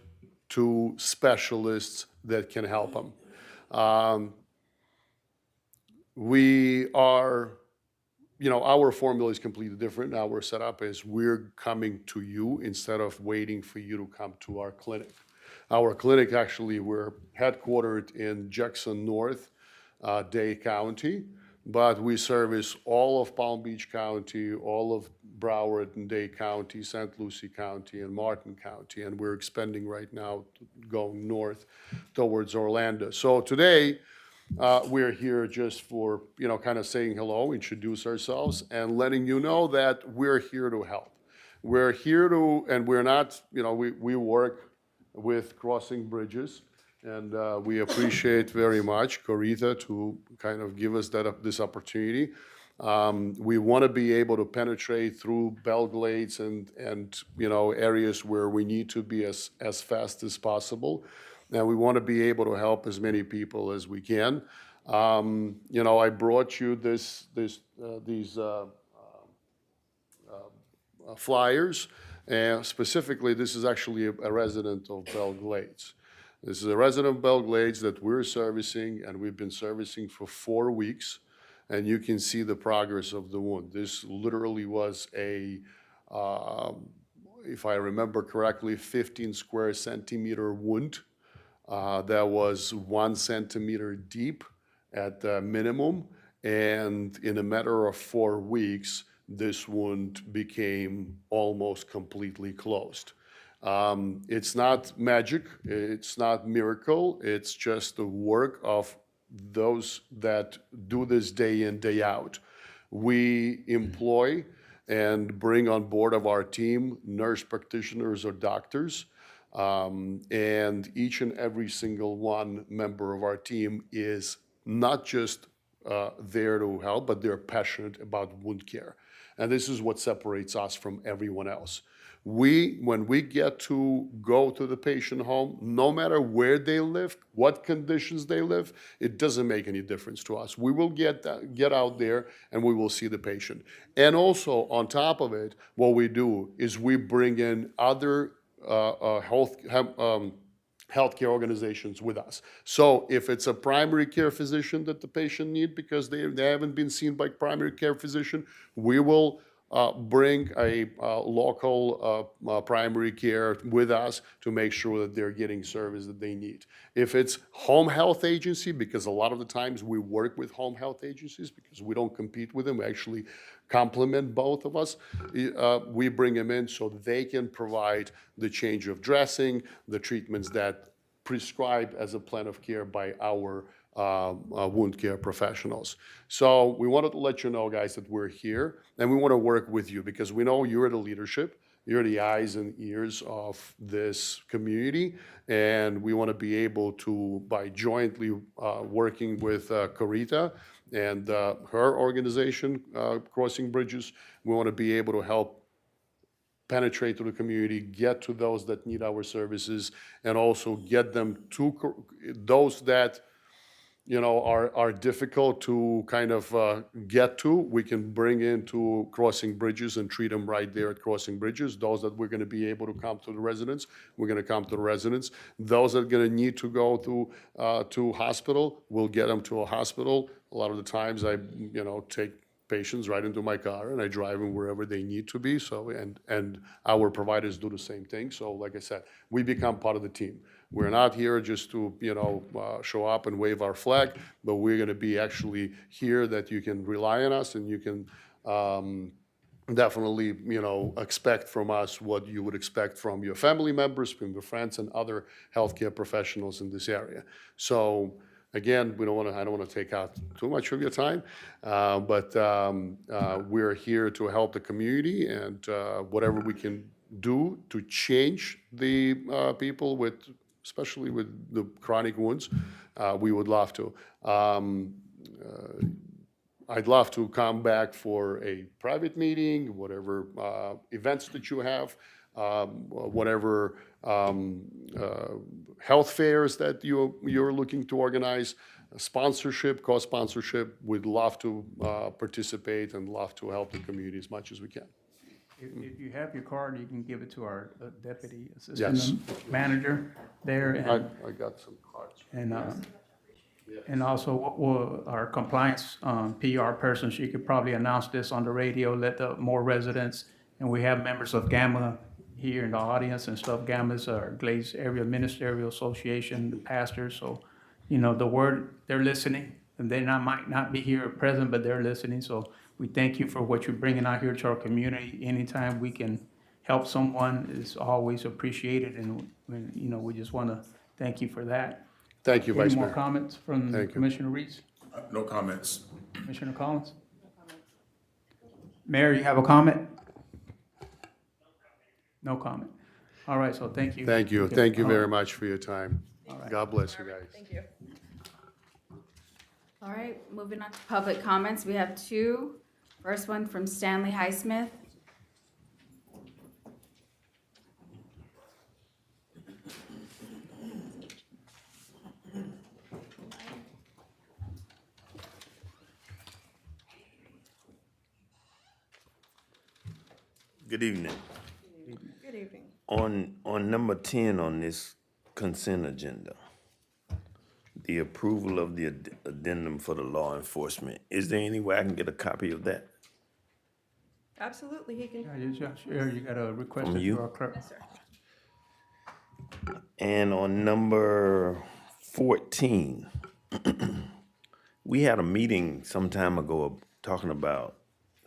to specialists that can help them. We are, our formula is completely different. Our setup is we're coming to you instead of waiting for you to come to our clinic. Our clinic, actually, we're headquartered in Jackson North, Dade County, but we service all of Palm Beach County, all of Broward and Dade County, St. Lucie County, and Martin County, and we're expanding right now, going north towards Orlando. So today, we're here just for, kind of saying hello, introduce ourselves, and letting you know that we're here to help. We're here to, and we're not, we work with Crossing Bridges, and we appreciate very much Corita to kind of give us this opportunity. We want to be able to penetrate through Belle Glades and areas where we need to be as fast as possible. And we want to be able to help as many people as we can. I brought you these flyers, and specifically, this is actually a resident of Belle Glades. This is a resident of Belle Glades that we're servicing, and we've been servicing for 4 weeks, and you can see the progress of the wound. This literally was a, if I remember correctly, 15 square centimeter wound that was 1 centimeter deep at the minimum, and in a matter of 4 weeks, this wound became almost completely closed. It's not magic, it's not miracle, it's just the work of those that do this day in, day out. We employ and bring on board of our team nurse practitioners or doctors, and each and every single one member of our team is not just there to help, but they're passionate about wound care. And this is what separates us from everyone else. When we get to go to the patient home, no matter where they live, what conditions they live, it doesn't make any difference to us. We will get out there and we will see the patient. And also, on top of it, what we do is we bring in other healthcare organizations with us. So if it's a primary care physician that the patient needs because they haven't been seen by primary care physician, we will bring a local primary care with us to make sure that they're getting service that they need. If it's home health agency, because a lot of the times we work with home health agencies because we don't compete with them, we actually complement both of us. We bring them in so they can provide the change of dressing, the treatments that prescribed as a plan of care by our wound care professionals. So we wanted to let you know, guys, that we're here and we want to work with you because we know you're the leadership. You're the eyes and ears of this community, and we want to be able to, by jointly working with Carita and her organization, Crossing Bridges, we want to be able to help penetrate to the community, get to those that need our services, and also get them to those that are difficult to kind of get to. We can bring into Crossing Bridges and treat them right there at Crossing Bridges. Those that we're going to be able to come to the residents, we're going to come to the residents. Those that are going to need to go to hospital, we'll get them to a hospital. A lot of the times I take patients right into my car and I drive them wherever they need to be. So and our providers do the same thing. So like I said, we become part of the team. We're not here just to show up and wave our flag, but we're going to be actually here that you can rely on us and you can definitely expect from us what you would expect from your family members, from your friends, and other healthcare professionals in this area. So. Again, I don't want to take out too much of your time, but we're here to help the community and whatever we can do to change the people especially with the chronic wounds, we would love to. I'd love to come back for a private meeting, whatever events that you have, whatever health fairs that you're looking to organize, sponsorship, co-sponsorship. We'd love to participate and love to help the community as much as we can. If you have your card, you can give it to our deputy Yes. assistant manager there. And I got some cards. and also our compliance PR person, she could probably announce this on the radio, let the more residents, and we have members of Gamma here in the audience and stuff. Gamma's our Glades Area Ministerial Association, the pastors. So, the word, they're listening, and they might not be here present, but they're listening. So we thank you for what you're bringing out here to our community. Anytime we can help someone is always appreciated, and we just want to thank you for that. Thank you, Vice Any more Mayor. comments from Thank you. Commissioner Reeds? No comments. Commissioner Collins? Mayor, you have a comment? No comment. All right, so thank you. Thank you. Thank you very much for your time. God bless you guys. Thank you. All right, moving on to public comments. We have two. First one from Stanley Highsmith. Good evening. Good evening. On number 10 on this consent agenda, the approval of the addendum for the law enforcement, is there any way I can get a copy of that? Absolutely, he can. You got a request From to you? our clerk. Yes, sir. And on number 14, we had a meeting some time ago talking about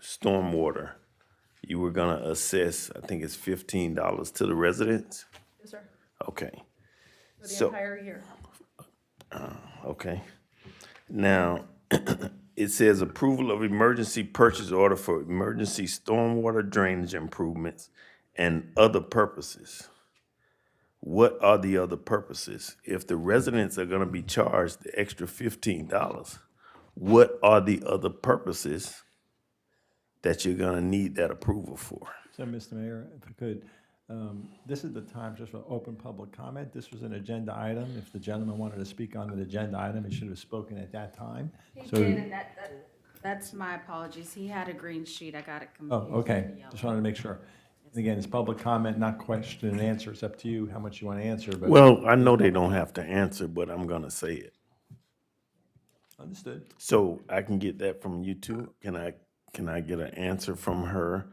stormwater. You were gonna assess, I think it's $15 to the residents? Yes, sir. Okay. For the So- entire year. Okay. Now, it says approval of emergency purchase order for emergency stormwater drainage improvements and other purposes. What are the other purposes? If the residents are gonna be charged the extra $15, what are the other purposes that you're gonna need that approval for? So, Mr. Mayor, if I could, this is the time just for open public comment. This was an agenda item. If the gentleman wanted to speak on an agenda item, he should have spoken at that time. He So- did, and that's my apologies. He had a green sheet. I got it confused. Oh, okay. Just wanted to make sure. And again, it's public comment, not question and answer. It's up to you how much you want to answer, but. Well, I know they don't have to answer, but I'm gonna say it. Understood. So I can get that from you too? Can I can I get an answer from her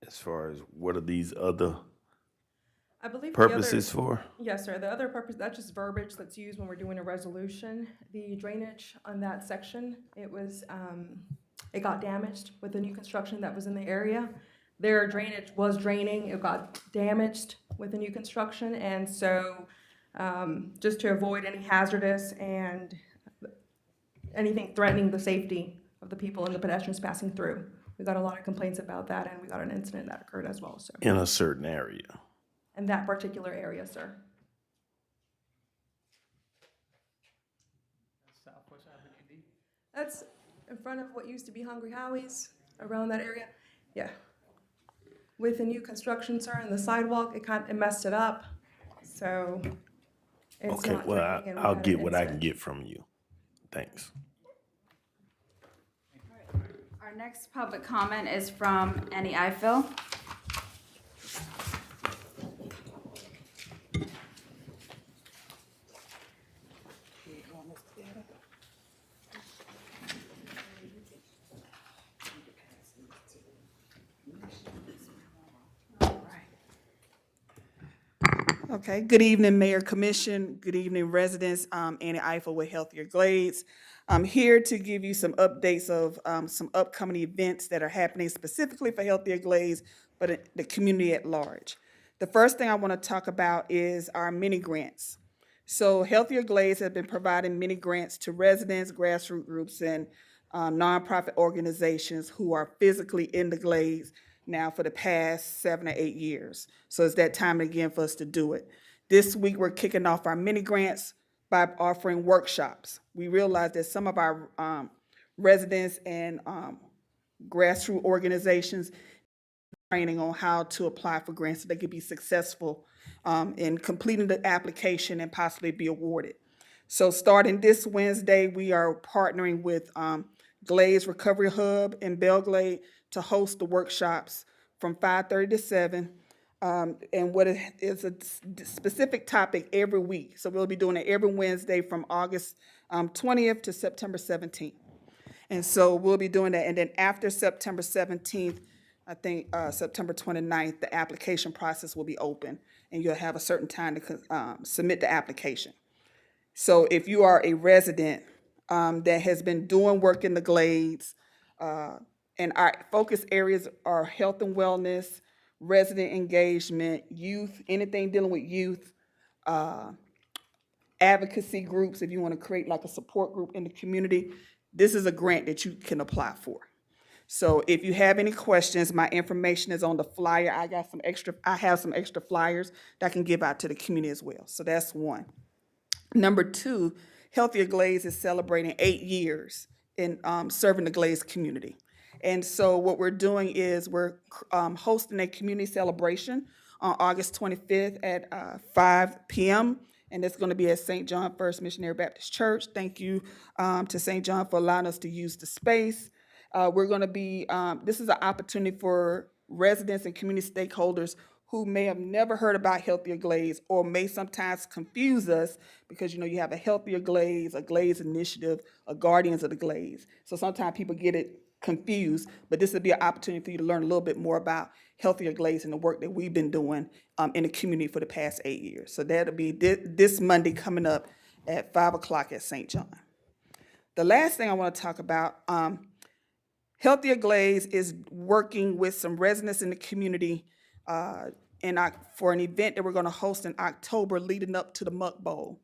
as far as what are these other I believe purposes for? Yes, sir. The other purpose, that's just verbiage that's used when we're doing a resolution. The drainage on that section, it got damaged with the new construction that was in the area. Their drainage was draining, it got damaged with the new construction, and so, just to avoid any hazardous and anything threatening the safety of the people and the pedestrians passing through. We got a lot of complaints about that, and we got an incident that occurred as well, so, In a certain area. in that particular area, sir. Southwest Avenue D. That's in front of what used to be Hungry Howie's, around that area. Yeah. With the new construction, sir, and the sidewalk, it messed it up. So it's Okay, not well, draining, and we I'll had get an what I can incident. get from you. Thanks. Our next public comment is from Annie Eiffel. Okay, good evening, Mayor Commission. Good evening, residents. Annie Eiffel with Healthier Glades. I'm here to give you some updates of some upcoming events that are happening specifically for Healthier Glades, but the community at large. The first thing I want to talk about is our mini grants. So Healthier Glades have been providing mini grants to residents, grassroots groups, and nonprofit organizations who are physically in the Glades now for the past 7 or 8 years. So it's that time again for us to do it. This week, we're kicking off our mini grants by offering workshops. We realize that some of our residents and grassroots organizations training on how to apply for grants so they could be successful in completing the application and possibly be awarded. So starting this Wednesday, we are partnering with Glades Recovery Hub in Belle Glade to host the workshops from 5:30 to 7. And what it is a specific topic every week. So we'll be doing it every Wednesday from August 20th to September 17th. And so we'll be doing that. And then after September 17th, I think September 29th, the application process will be open. And you'll have a certain time to submit the application. So if you are a resident that has been doing work in the Glades, and our focus areas are health and wellness, resident engagement, youth, anything dealing with youth, advocacy groups, if you want to create like a support group in the community, this is a grant that you can apply for. So if you have any questions, my information is on the flyer. I have some extra flyers that I can give out to the community as well. So that's one. Number two, Healthier Glades is celebrating 8 years in serving the Glades community. And so what we're doing is we're hosting a community celebration on August 25th at 5 p.m. And it's going to be at St. John First Missionary Baptist Church. Thank you to St. John for allowing us to use the space. We're going to be, this is an opportunity for residents and community stakeholders who may have never heard about Healthier Glades or may sometimes confuse us because, you know, you have a Healthier Glades, a Glades Initiative, a Guardians of the Glades. So sometimes people get it confused, but this will be an opportunity for you to learn a little bit more about Healthier Glades and the work that we've been doing in the community for the past 8 years. So that'll be this Monday coming up at 5 o'clock at St. John. The last thing I want to talk about, Healthier Glades is working with some residents in the community for an event that we're going to host in October leading up to the Muck Bowl.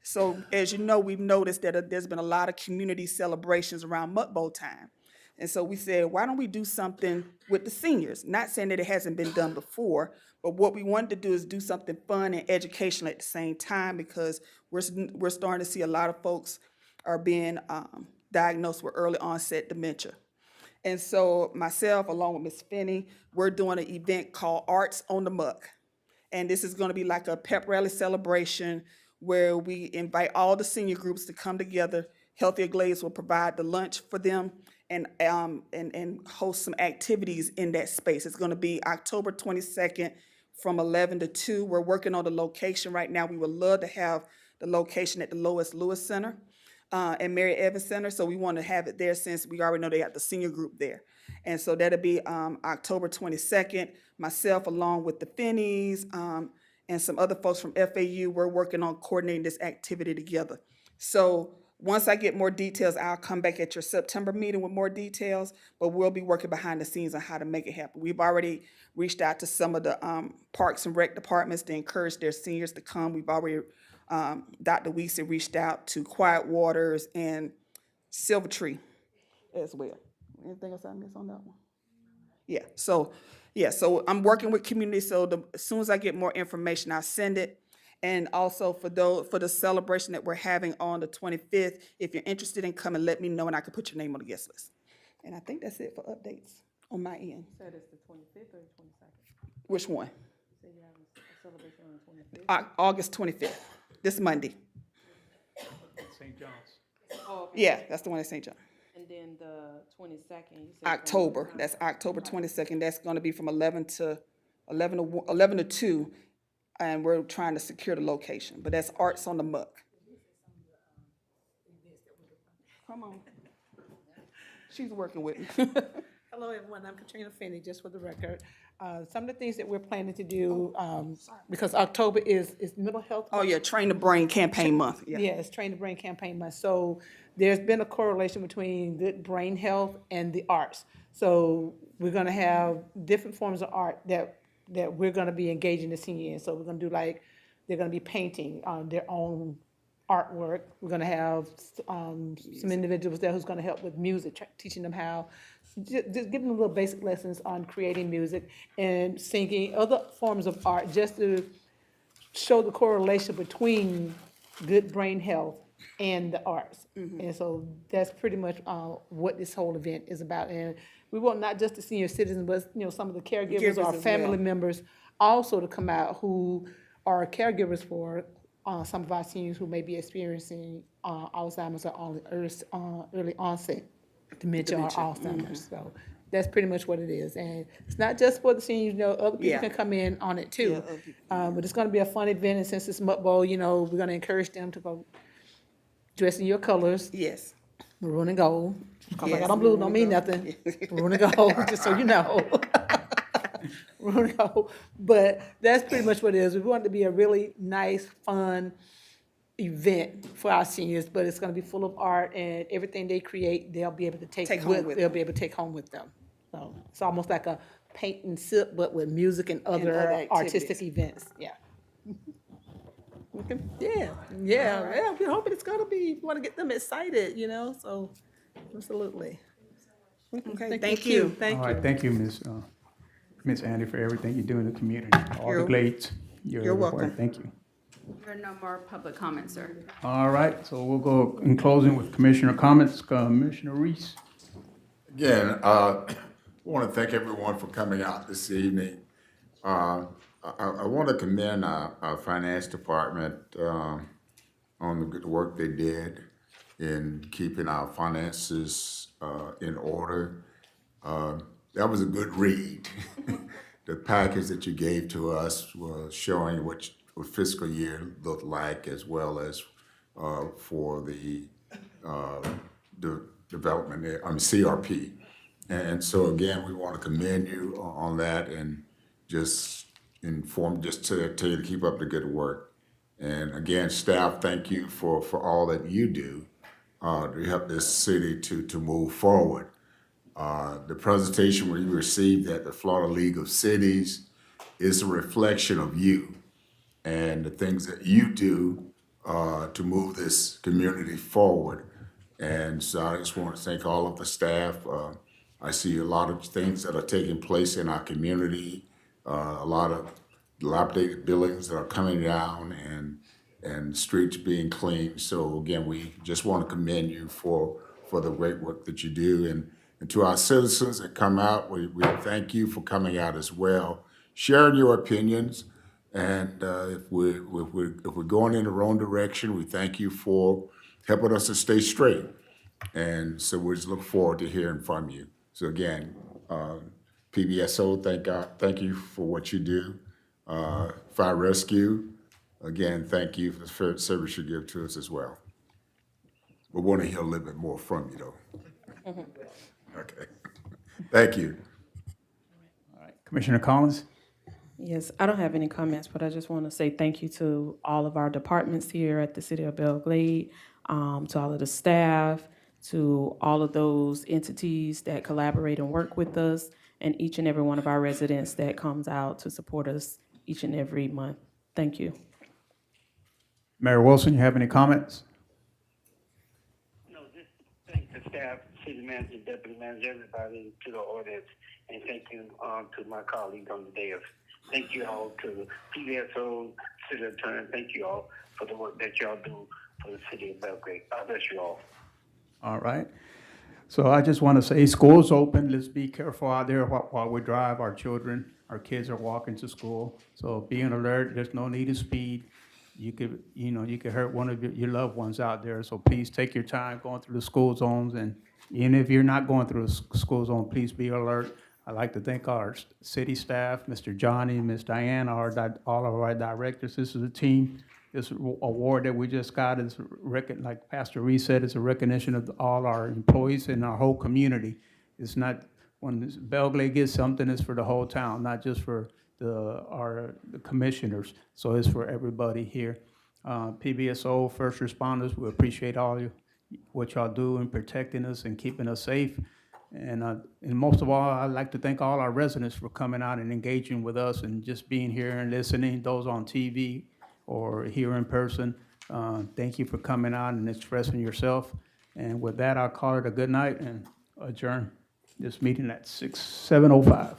So as you know, we've noticed that there's been a lot of community celebrations around Muck Bowl time. And so we said, why don't we do something with the seniors? Not saying that it hasn't been done before, but what we wanted to do is do something fun and educational at the same time because we're starting to see a lot of folks are being diagnosed with early onset dementia. And so myself, along with Ms. Finney, we're doing an event called Arts on the Muck. And this is going to be like a pep rally celebration where we invite all the senior groups to come together. Healthier Glades will provide the lunch for them and host some activities in that space. It's going to be October 22nd from 11 to 2. We're working on the location right now. We would love to have the location at the Lois Lewis Center. at Mary Evans Center, so we want to have it there since we already know they got the senior group there. And so that'll be October 22nd. Myself, along with the Finneys, and some other folks from FAU, we're working on coordinating this activity together. So once I get more details, I'll come back at your September meeting with more details, but we'll be working behind the scenes on how to make it happen. We've already reached out to some of the Parks and Rec departments to encourage their seniors to come. We've already, Dr. Weeksy reached out to Quiet Waters and Silver Tree as well. Anything else I missed on that one? Yeah, so I'm working with community, so as soon as I get more information, I'll send it. And also for the celebration that we're having on the 25th, if you're interested in coming, let me know and I can put your name on the guest list. And I think that's it for updates on my end. Said it's the 25th or the 22nd? Which one? So you have a celebration on the 25th? August 25th, this Monday. St. John's. Oh, okay. Yeah, that's the one at St. John. And then the 22nd, you said. October, that's October 22nd. That's gonna be from 11 to 2. And we're trying to secure the location, but that's Arts on the Muck. Come on. She's working with me. Hello, everyone. I'm Katrina Finney, just for the record. Some of the things that we're planning to do, because October is Mental Health. Oh, yeah, Train the Brain Campaign Month. Yeah. Yes, Train the Brain Campaign Month. So there's been a correlation between good brain health and the arts. So we're gonna have different forms of art that we're gonna be engaging the senior in. So we're gonna do they're gonna be painting their own artwork. We're gonna have some individuals there who's gonna help with music, teaching them how, just giving them little basic lessons on creating music and singing, other forms of art, just to show the correlation between good brain health and the arts. And so that's pretty much what this whole event is about. And we want not just the senior citizens, but some of the caregivers or as family well. members also to come out who are caregivers for some of our seniors who may be experiencing Alzheimer's or early onset dementia. Or Alzheimer's. So that's pretty much what it is. And it's not just for the seniors, other people can come in on it too. But it's gonna be a fun event, and since it's Mutt Bowl, we're gonna encourage them to go dress in your colors. Yes. Maroon and gold. Because I Yes, got on blue, maroon don't and mean gold. nothing. Maroon and gold, just so you know. Maroon and gold. But that's pretty much what it is. We want it to be a really nice, fun event for our seniors, but it's gonna be full of art, and everything they create, they'll be able to take home with they'll be able to take home with them. So it's almost like a paint and sip, but with music and other artistic activities. events. Yeah. Yeah. We're hoping it's gonna be, want to get them excited, so absolutely. Okay, thank you. Thank All you. right, thank you, Ms. Andy, for everything you do in the community. All the You're- Glades. you're welcome. Thank you. There are no more public comments, sir. All right, so we'll go in closing with commissioner comments. Commissioner Reese. Again, I want to thank everyone for coming out this evening. I want to commend our finance department on the good work they did in keeping our finances in order. That was a good read. The package that you gave to us was showing what fiscal year looked like, as well as for the development, CRP. And so again, we want to commend you on that, and just tell you to keep up the good work. And again, staff, thank you for all that you do to help this city to move forward. The presentation we received at the Florida League of Cities is a reflection of you and the things that you do to move this community forward. And so I just want to thank all of the staff. I see a lot of things that are taking place in our community, a lot of dilapidated buildings that are coming down, and streets being cleaned. So again, we just want to commend you for the great work that you do. And to our citizens that come out, we thank you for coming out as well, sharing your opinions. And if we're going in the wrong direction, we thank you for helping us to stay straight. And so we just look forward to hearing from you. So again, PBSO, thank you for what you do. Fire Rescue, again, thank you for the service you give to us as well. but want to hear a little bit more from you, though. Okay. Thank you. Commissioner Collins? Yes, I don't have any comments, but I just want to say thank you to all of our departments here at the City of Belle Glade, to all of the staff, to all of those entities that collaborate and work with us, and each and every one of our residents that comes out to support us each and every month. Thank you. Mayor Wilson, you have any comments? No, just thank the staff, city manager, deputy manager, everybody to the audience, and thank you to my colleagues on the dais. Thank you all to the PBSO, city attorney. Thank you all for the work that y'all do for the city of Belle Glade. God bless you all. All right. So I just want to say, school's open. Let's be careful out there while we drive our children. Our kids are walking to school. So being alert, there's no need to speed. You could hurt one of your loved ones out there. So please take your time going through the school zones. And even if you're not going through a school zone, please be alert. I'd like to thank our city staff, Mr. Johnny, Ms. Diana, all of our directors. This is a team. This award that we just got is, like Pastor Reed said, it's a recognition of all our employees and our whole community. It's not, when Belle Glade gets something, it's for the whole town, not just for the commissioners. So it's for everybody here. PBSO, first responders, we appreciate what y'all do in protecting us and keeping us safe. And most of all, I'd like to thank all our residents for coming out and engaging with us and just being here and listening, those on TV or here in person. Thank you for coming out and expressing yourself. And with that, I'll call it a good night and adjourn this meeting at 7:05.